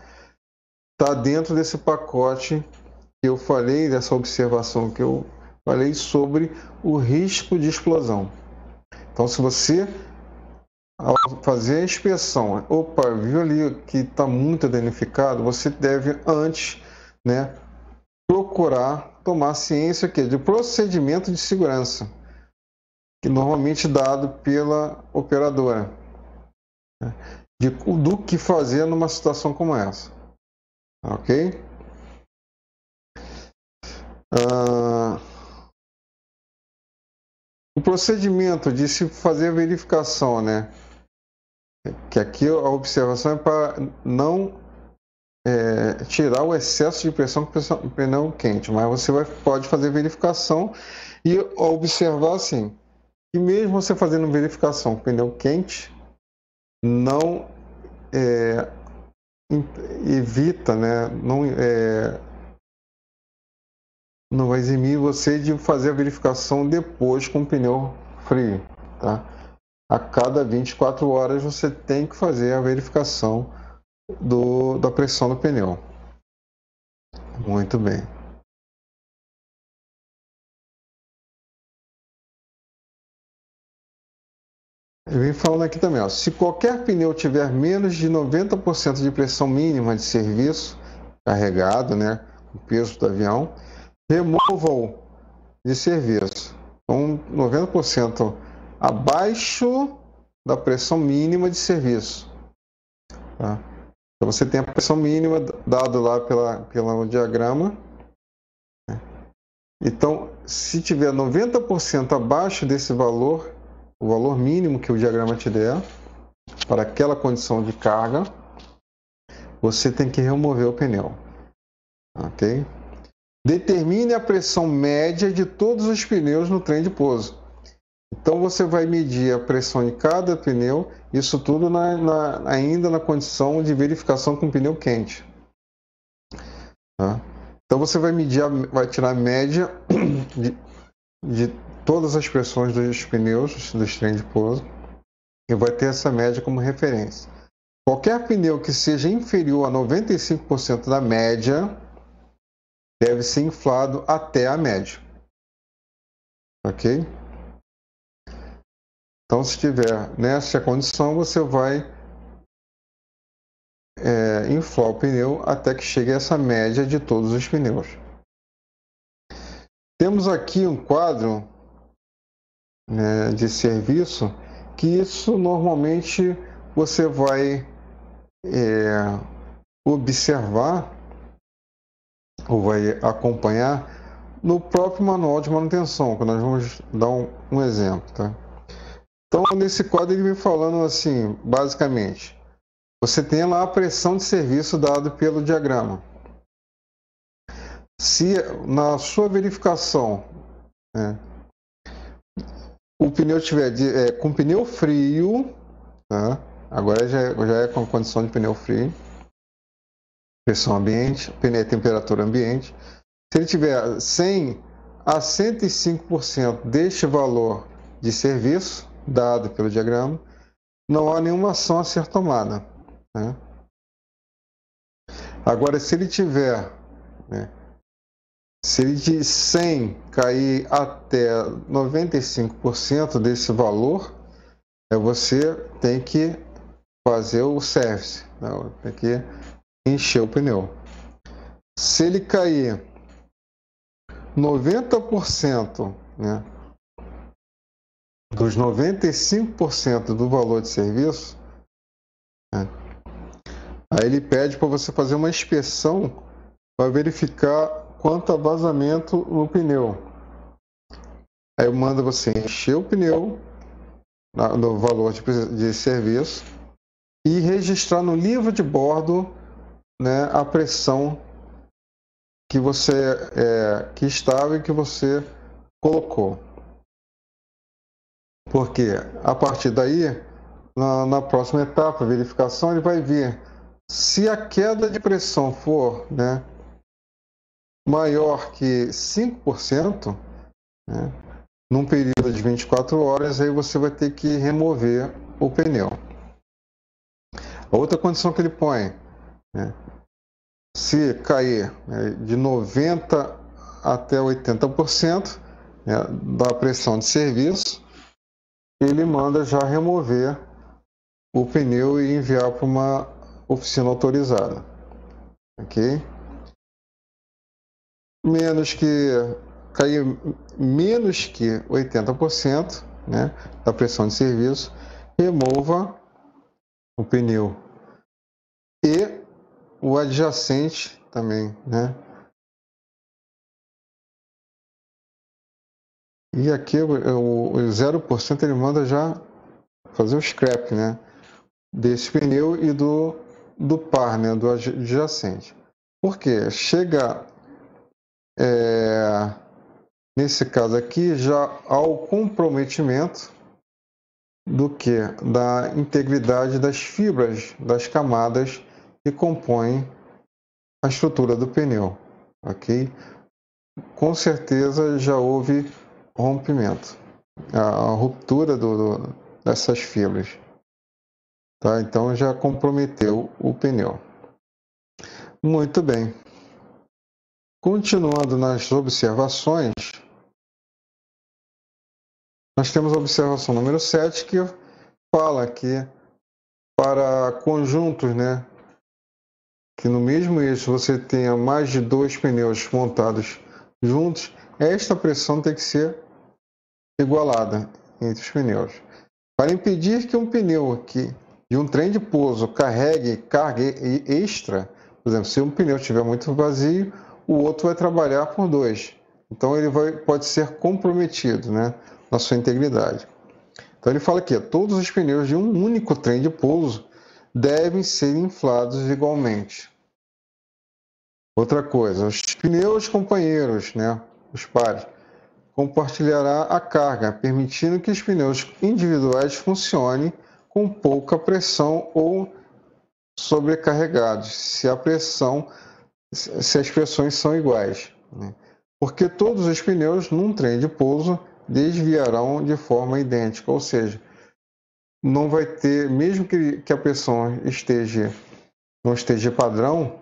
Está dentro desse pacote que eu falei, dessa observação que eu falei sobre o risco de explosão. Então, se você, ao fazer a inspeção, viu ali que está muito danificado, você deve antes, né, procurar tomar ciência de procedimento de segurança, que normalmente é dado pela operadora, né, do que fazer numa situação como essa. Ok? O procedimento de se fazer a verificação, né? Que aqui a observação é para não tirar o excesso de pressão com o pneu quente, mas você pode fazer verificação e observar assim, que mesmo você fazendo verificação com pneu quente, não evita, né? Não vai eximir você de fazer a verificação depois com o pneu frio, tá? a cada 24 horas você tem que fazer a verificação da pressão do pneu. Muito bem. Eu vim falando aqui também, ó, se qualquer pneu tiver menos de 90% de pressão mínima de serviço, carregado, né, o peso do avião, remova-o de serviço. Então, 90% abaixo da pressão mínima de serviço. Tá? Então, você tem a pressão mínima dado lá pelo diagrama. Então, se tiver 90% abaixo desse valor, o valor mínimo que o diagrama te der, para aquela condição de carga, você tem que remover o pneu. Ok? Determine a pressão média de todos os pneus no trem de pouso. Então, você vai medir a pressão de cada pneu, isso tudo ainda na condição de verificação com pneu quente. Tá? Então, você vai medir, vai tirar a média de todas as pressões dos pneus dos trens de pouso e vai ter essa média como referência. Qualquer pneu que seja inferior a 95% da média deve ser inflado até a média. Ok? Então, se estiver nessa condição, você vai inflar o pneu até que chegue a essa média de todos os pneus. Temos aqui um quadro, né, de serviço, que isso normalmente você vai observar ou vai acompanhar no próprio manual de manutenção, que nós vamos dar um exemplo. Tá? Então, nesse quadro ele vem falando assim, basicamente, você tem lá a pressão de serviço dada pelo diagrama. Se na sua verificação, né, o pneu estiver com pneu frio, tá? Agora já é com condição de pneu frio, pressão ambiente, temperatura ambiente. Se ele tiver 100 a 105% deste valor de serviço dado pelo diagrama, não há nenhuma ação a ser tomada. Né? Agora, se ele tiver, né, se ele de 100 cair até 95% desse valor, você tem que fazer o service, né? Tem que encher o pneu. Se ele cair 90%, né, dos 95% do valor de serviço, né, aí ele pede para você fazer uma inspeção para verificar quanto a vazamento no pneu. Aí manda você encher o pneu no valor de serviço e registrar no livro de bordo, né, a pressão que você que estava e que você colocou. Porque a partir daí, na próxima etapa, verificação, ele vai ver se a queda de pressão for, né, maior que 5%, né, num período de 24 horas, aí você vai ter que remover o pneu. A outra condição que ele põe, né, se cair, né, de 90% até 80%, né, da pressão de serviço, ele manda já remover o pneu e enviar para uma oficina autorizada. Ok? Cair menos que 80%, né, da pressão de serviço, remova o pneu e o adjacente também, né? E aqui o 0% ele manda já fazer o scrap, né, desse pneu e do par, né, do adjacente. Por quê? Chega nesse caso aqui já ao comprometimento da integridade das fibras das camadas que compõem a estrutura do pneu, ok? Com certeza já houve rompimento, a ruptura essas fibras. Tá? Então já comprometeu o pneu. Muito bem. Continuando nas observações, nós temos a observação número 7, que fala que para conjuntos, né, que no mesmo eixo você tenha mais de 2 pneus montados juntos, esta pressão tem que ser igualada entre os pneus. Para impedir que um pneu de um trem de pouso carregue carga extra, por exemplo, se um pneu estiver muito vazio, o outro vai trabalhar por 2. Então ele pode ser comprometido, né, na sua integridade. Então ele fala aqui, todos os pneus de um único trem de pouso devem ser inflados igualmente. Outra coisa, os pneus companheiros, né, os pares, compartilhará a carga, permitindo que os pneus individuais funcionem com pouca pressão ou sobrecarregados, se as pressões são iguais, né? Porque todos os pneus num trem de pouso desviarão de forma idêntica, ou seja, não vai ter, mesmo que a pressão não esteja padrão,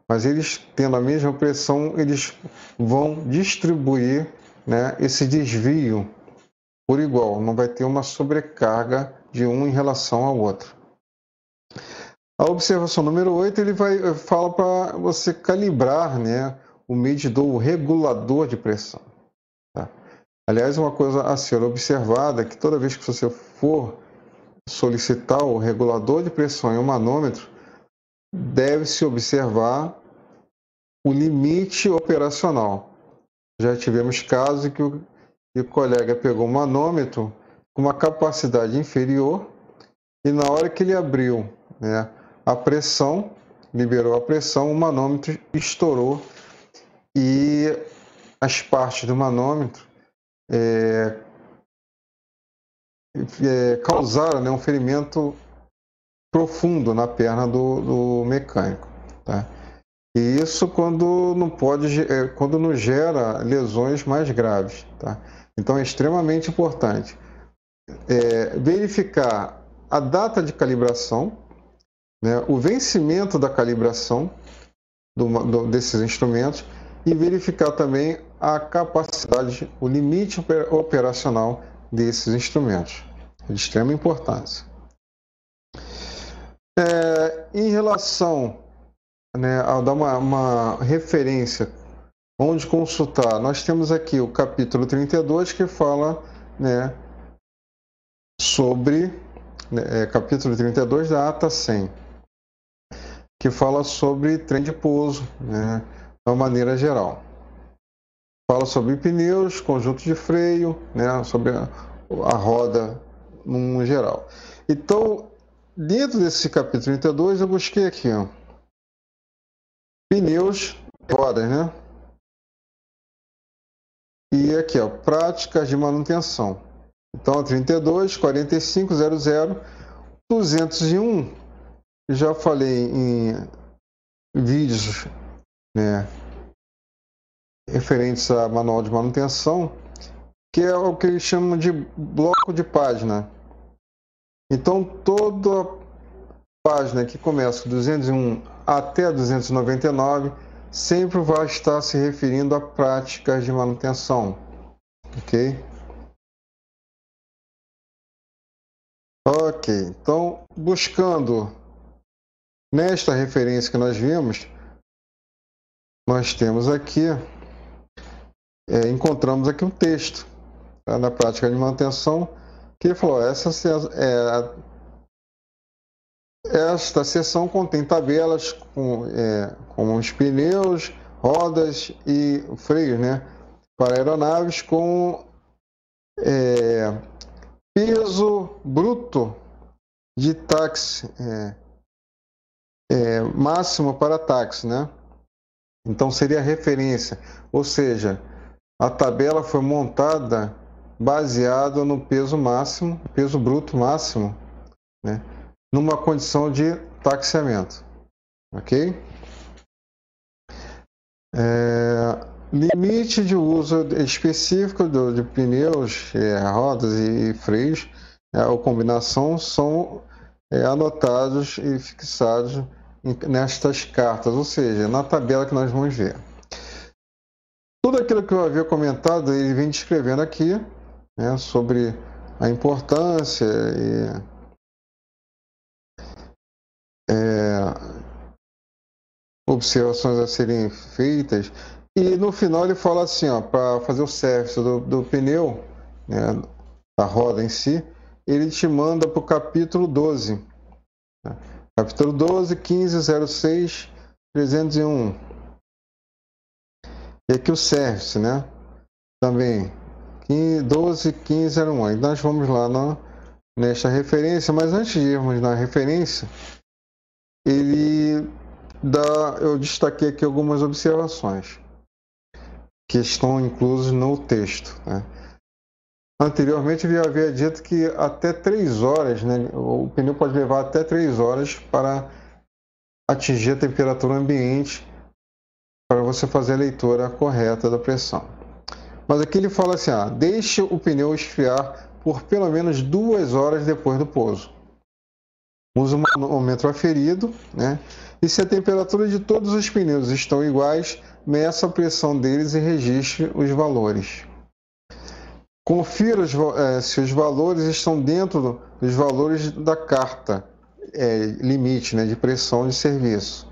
mas eles tendo a mesma pressão, eles vão distribuir, né, esse desvio por igual, não vai ter uma sobrecarga de um em relação ao outro. A observação número 8, ele fala para você calibrar, né, o medidor, o regulador de pressão. Tá? Aliás, uma coisa a ser observada é que toda vez que você for solicitar o regulador de pressão em um manômetro, deve-se observar o limite operacional. Já tivemos casos em que o colega pegou um manômetro com uma capacidade inferior e na hora que ele abriu, né, a pressão, liberou a pressão, o manômetro estourou e as partes do manômetro causaram, né, um ferimento profundo na perna do mecânico. Tá? E isso quando não gera lesões mais graves. Tá? Então é extremamente importante verificar a data de calibração, né, o vencimento da calibração desses instrumentos e verificar também a capacidade, o limite operacional desses instrumentos. É de extrema importância. Em relação, né, a dar uma referência onde consultar, nós temos aqui o capítulo 32 que fala, né, sobre, capítulo 32 da ata 100, que fala sobre trem de pouso, né, de uma maneira geral. Fala sobre pneus, conjunto de freio, né, sobre a roda no geral. Então, dentro desse capítulo 32, eu busquei aqui, ó, pneus e rodas, né? E aqui, ó, práticas de manutenção. Então, 32, 45, 00, 201, já falei em vídeos, né, referentes a manual de manutenção, que é o que eles chamam de bloco de página. Então, toda página que começa com 201 até 299 sempre vai estar se referindo a práticas de manutenção, ok? Ok, então, buscando nesta referência que nós vimos, nós temos aqui, encontramos aqui um texto, tá, na prática de manutenção, que ele falou, esta seção contém tabelas com os pneus, rodas e freios, né, para aeronaves com peso bruto de táxi, máximo para táxi, né? Então seria a referência, ou seja, a tabela foi montada baseada no peso máximo, peso bruto máximo, né, numa condição de taxiamento, ok? Limite de uso específico de pneus, rodas e freios, ou combinação são anotados e fixados nestas cartas, ou seja, na tabela que nós vamos ver. Tudo aquilo que eu havia comentado, ele vem descrevendo aqui, né, sobre a importância e observações a serem feitas. E no final ele fala assim, para fazer o serviço do pneu, né, da roda em si, ele te manda para o capítulo 12. Né? Capítulo 12, 1506, 301. E aqui o service, né? Também 12, 1501. Aí nós vamos lá nesta referência, mas antes de irmos na referência, eu destaquei aqui algumas observações que estão inclusas no texto, né? Anteriormente eu havia dito que até 3 horas, né, o pneu pode levar até 3 horas para atingir a temperatura ambiente para você fazer a leitura correta da pressão. Mas aqui ele fala assim, deixe o pneu esfriar por pelo menos 2 horas depois do pouso. Use o manômetro aferido, né? E se a temperatura de todos os pneus estão iguais, meça a pressão deles e registre os valores. Confira se os valores estão dentro dos valores da carta limite, né, de pressão de serviço.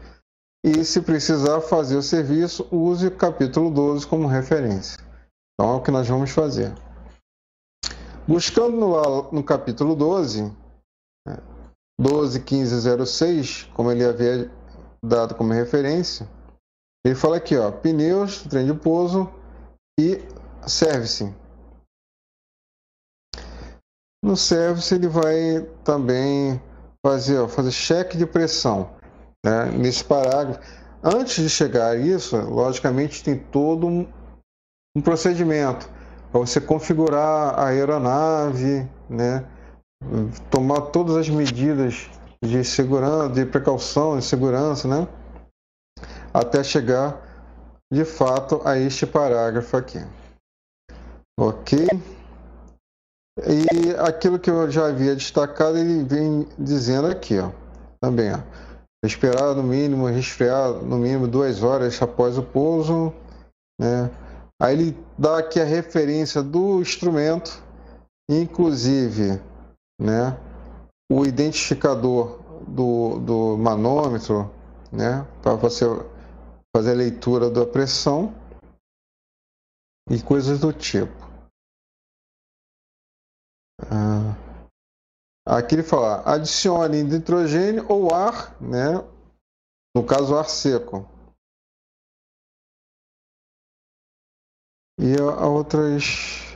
E se precisar fazer o serviço, use o capítulo 12 como referência. Então é o que nós vamos fazer. Buscando no capítulo 12, 12.15.06, como ele havia dado como referência, ele fala aqui, pneus, trem de pouso e servicing. No service ele vai também fazer cheque de pressão, né? Nesse parágrafo. Antes de chegar a isso, logicamente tem todo um procedimento para você configurar a aeronave, né? Tomar todas as medidas de segurança, de precaução, de segurança, né? Até chegar de fato a este parágrafo aqui. Ok? E aquilo que eu já havia destacado, ele vem dizendo aqui, também, esperar no mínimo, resfriar no mínimo 2 horas após o pouso, né? Aí ele dá aqui a referência do instrumento, inclusive, né, o identificador do manômetro, né, para você fazer a leitura da pressão e coisas do tipo. Aqui ele fala, adicione nitrogênio ou ar, né? No caso, ar seco. E outras...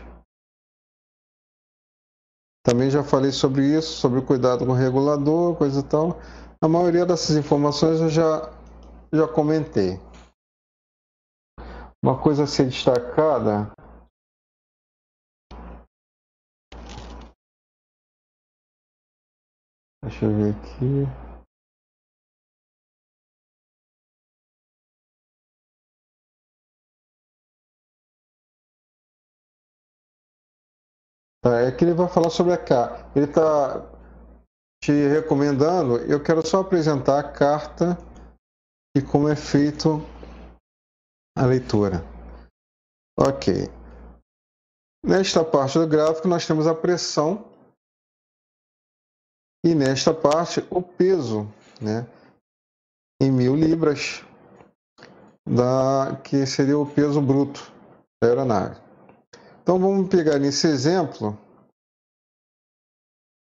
Também já falei sobre isso, sobre o cuidado com o regulador, coisa e tal. A maioria dessas informações eu já comentei. Uma coisa a ser destacada... Deixa eu ver aqui... É que ele vai falar sobre a carta. Ele está te recomendando, eu quero só apresentar a carta e como é feito a leitura. Ok. Nesta parte do gráfico nós temos a pressão e nesta parte o peso, né, em 1000 libras, que seria o peso bruto da aeronave. Então vamos pegar nesse exemplo,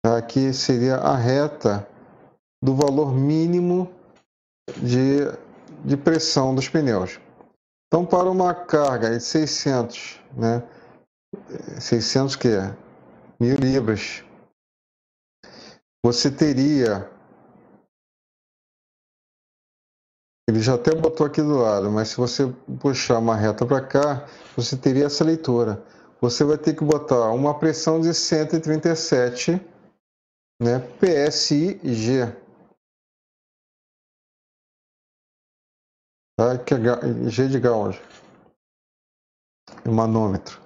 aqui seria a reta do valor mínimo de pressão dos pneus. Então para uma carga de 600, né, 600 que é 1000 libras, você teria, ele já até botou aqui do lado, mas se você puxar uma reta para cá, você teria essa leitura. Você vai ter que botar uma pressão de 137, né, PSIG, tá? Que é G de Gauss, o manômetro.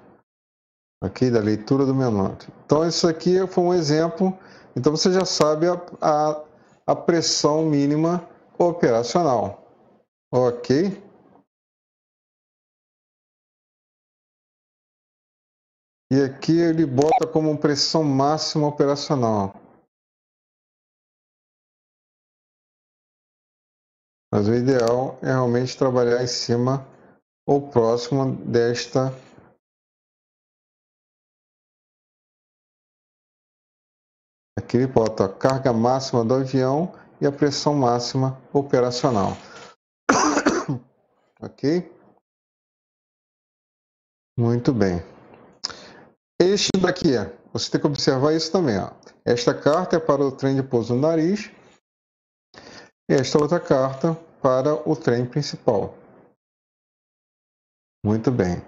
ok? Da leitura do menômetro. Então, isso aqui foi um exemplo. Então, você já sabe a pressão mínima operacional, ok? E aqui ele bota como pressão máxima operacional. Mas o ideal é realmente trabalhar em cima ou próximo desta. Aqui ele bota a carga máxima do avião e a pressão máxima operacional. Ok? Muito bem. Este daqui, você tem que observar isso também. Ó. Esta carta é para o trem de pouso no nariz. E esta outra carta para o trem principal. Muito bem.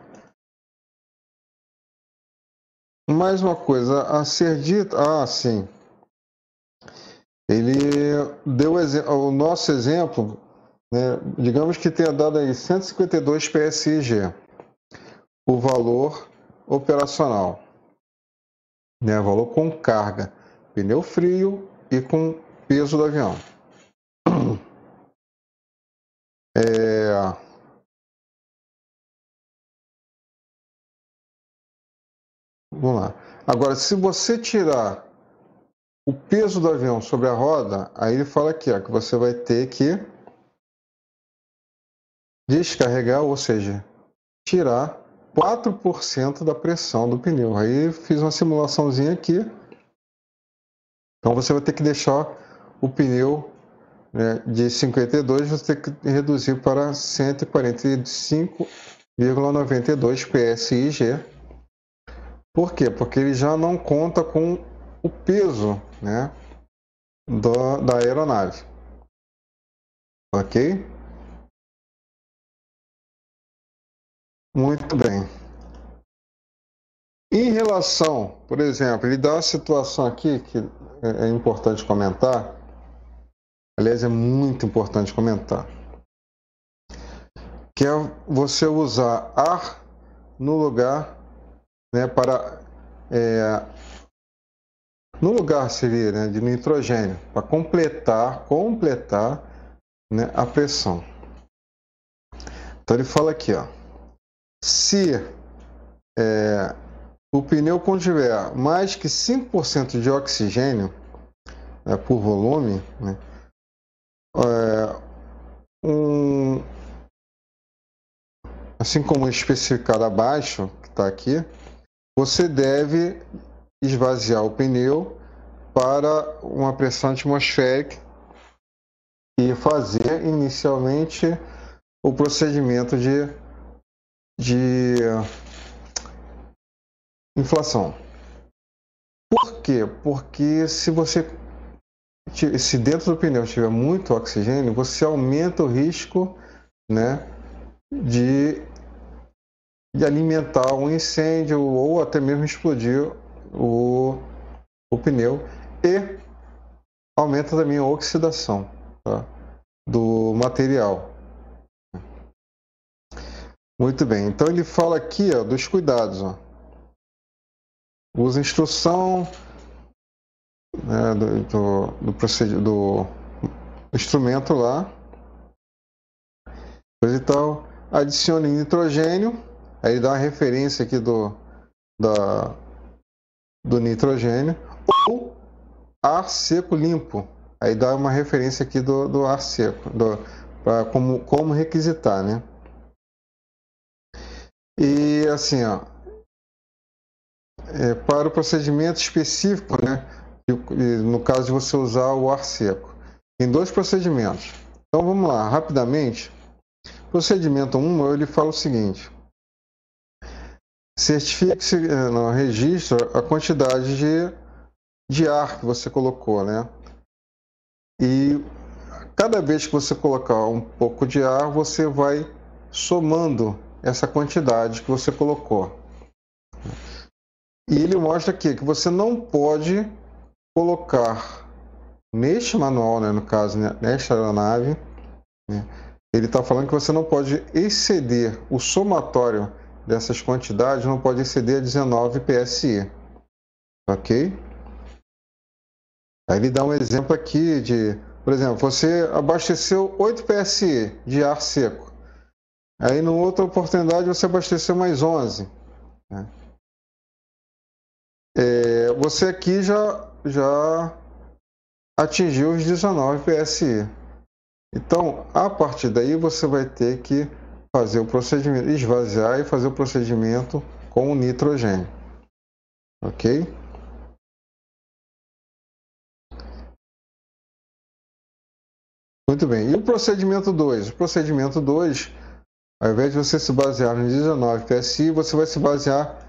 Mais uma coisa a ser dita. Ah, sim. Ele deu o nosso exemplo, né, digamos que tenha dado aí 152 PSIG, o valor operacional, né, valor com carga, pneu frio e com peso do avião. Vamos lá. Agora, se você tirar o peso do avião sobre a roda, aí ele fala aqui, ó, que você vai ter que descarregar, ou seja, tirar 4% da pressão do pneu. Aí fiz uma simulaçãozinha aqui. Então você vai ter que deixar o pneu, né, de 52, você tem que reduzir para 145,92 PSIG. Por quê? Porque ele já não conta com o peso, né, da aeronave. Ok? Muito bem. Em relação, por exemplo, ele dá uma situação aqui que é importante comentar. Aliás, é muito importante comentar. Que é você usar ar no lugar, né, no lugar seria, né, de nitrogênio, para completar, né, a pressão. Então ele fala aqui, ó, se o pneu contiver mais que 5% de oxigênio, né, por volume, né, assim como especificado abaixo, que está aqui, você deve esvaziar o pneu para uma pressão atmosférica e fazer inicialmente o procedimento de inflação. Por quê? Porque se dentro do pneu tiver muito oxigênio, você aumenta o risco, né, de alimentar um incêndio ou até mesmo explodir o pneu e aumenta também a oxidação, tá, do material. Muito bem, então ele fala aqui, ó, dos cuidados. Ó. Usa instrução, né, do instrumento lá, coisa e tal. Adicione nitrogênio, aí dá uma referência aqui do nitrogênio, ou ar seco limpo, aí dá uma referência aqui do ar seco, como requisitar, né? E assim, ó, para o procedimento específico, né, no caso de você usar o ar seco, tem dois procedimentos. Então vamos lá, rapidamente. Procedimento 1, ele fala o seguinte: certifique-se no registro a quantidade de ar que você colocou, né? E cada vez que você colocar um pouco de ar, você vai somando essa quantidade que você colocou. E ele mostra aqui que você não pode colocar neste manual, né, no caso, né, nesta aeronave, né, ele está falando que você não pode exceder o somatório dessas quantidades não pode exceder 19 PSI, ok? Aí ele dá um exemplo aqui de, por exemplo, você abasteceu 8 PSI de ar seco. Aí, numa outra oportunidade, você abasteceu mais 11. Né? Você aqui já atingiu os 19 PSI. Então, a partir daí, você vai ter que fazer o procedimento, esvaziar e fazer o procedimento com o nitrogênio. Ok? Muito bem. E o procedimento 2? O procedimento 2, ao invés de você se basear nos 19 PSI, você vai se basear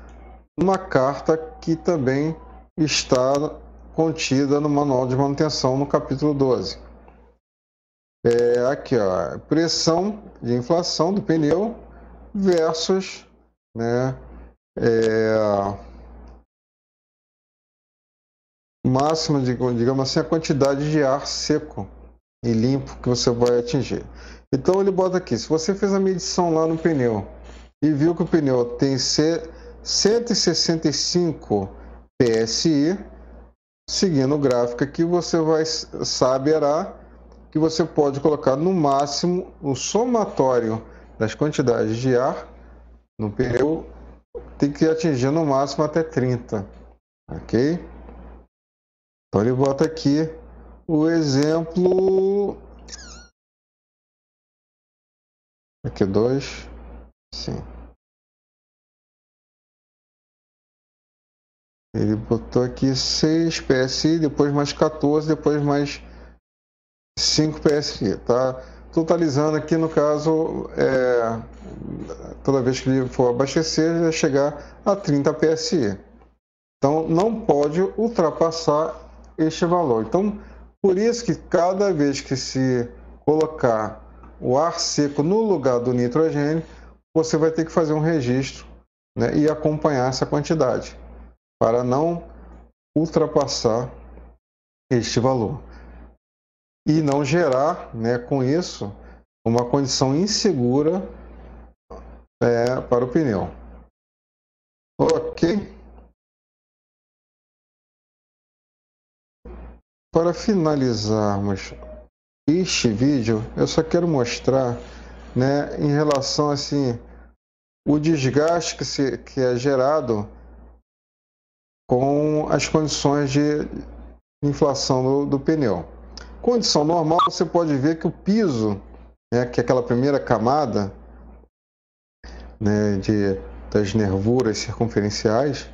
numa carta que também está contida no Manual de Manutenção, no capítulo 12. Aqui, ó, pressão de inflação do pneu versus, né, máxima, digamos assim, a quantidade de ar seco e limpo que você vai atingir. Então ele bota aqui, se você fez a medição lá no pneu e viu que o pneu tem 165 PSI, seguindo o gráfico aqui, você saberá que você pode colocar no máximo o somatório das quantidades de ar no pneu, tem que atingir no máximo até 30, ok? Então ele bota aqui o exemplo, aqui 2, sim. Ele botou aqui 6 PSI, depois mais 14, depois mais 5 PSI, tá? Totalizando aqui, no caso, toda vez que ele for abastecer, vai chegar a 30 PSI. Então, não pode ultrapassar este valor. Então, por isso que cada vez que se colocar o ar seco no lugar do nitrogênio, você vai ter que fazer um registro, né, e acompanhar essa quantidade, para não ultrapassar este valor. E não gerar, né, com isso, uma condição insegura para o pneu. Ok? Para finalizarmos este vídeo, eu só quero mostrar, né, em relação assim, o desgaste que é gerado com as condições de inflação do pneu. Condição normal, você pode ver que o piso, né, que é aquela primeira camada, né, das nervuras circunferenciais,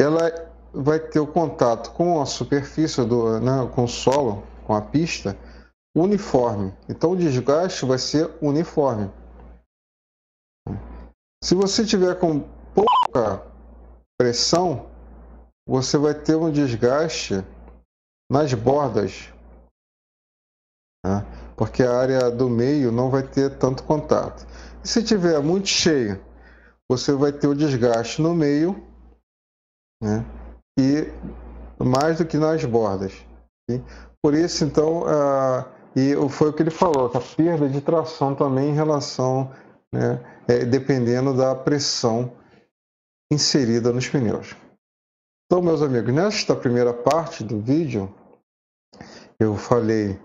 ela vai ter o contato com a superfície, com o solo, com a pista, uniforme. Então o desgaste vai ser uniforme. Se você tiver com pouca pressão, você vai ter um desgaste nas bordas, né? Porque a área do meio não vai ter tanto contato. E se tiver muito cheio, você vai ter o desgaste no meio, né? E mais do que nas bordas. Sim? Por isso, então, e foi o que ele falou, a perda de tração também em relação, né, dependendo da pressão inserida nos pneus. Então, meus amigos, nesta primeira parte do vídeo, eu falei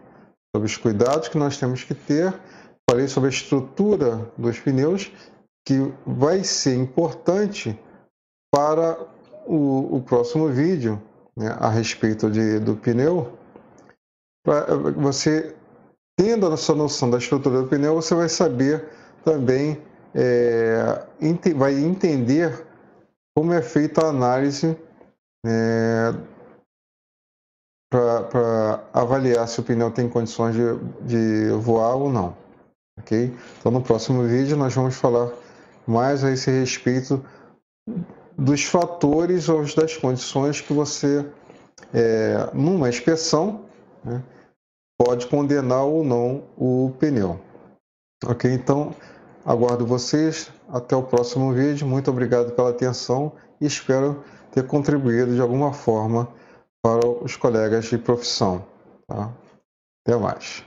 sobre os cuidados que nós temos que ter, falei sobre a estrutura dos pneus, que vai ser importante para o próximo vídeo, né, a respeito do pneu. Você, tendo essa noção da estrutura do pneu, você vai saber também, vai entender como é feita a análise para avaliar se o pneu tem condições de voar ou não. Ok? Então, no próximo vídeo, nós vamos falar mais a esse respeito dos fatores ou das condições que você, numa inspeção, né, pode condenar ou não o pneu. Ok? Então, aguardo vocês. Até o próximo vídeo. Muito obrigado pela atenção e espero ter contribuído de alguma forma para os colegas de profissão. Tá? Até mais.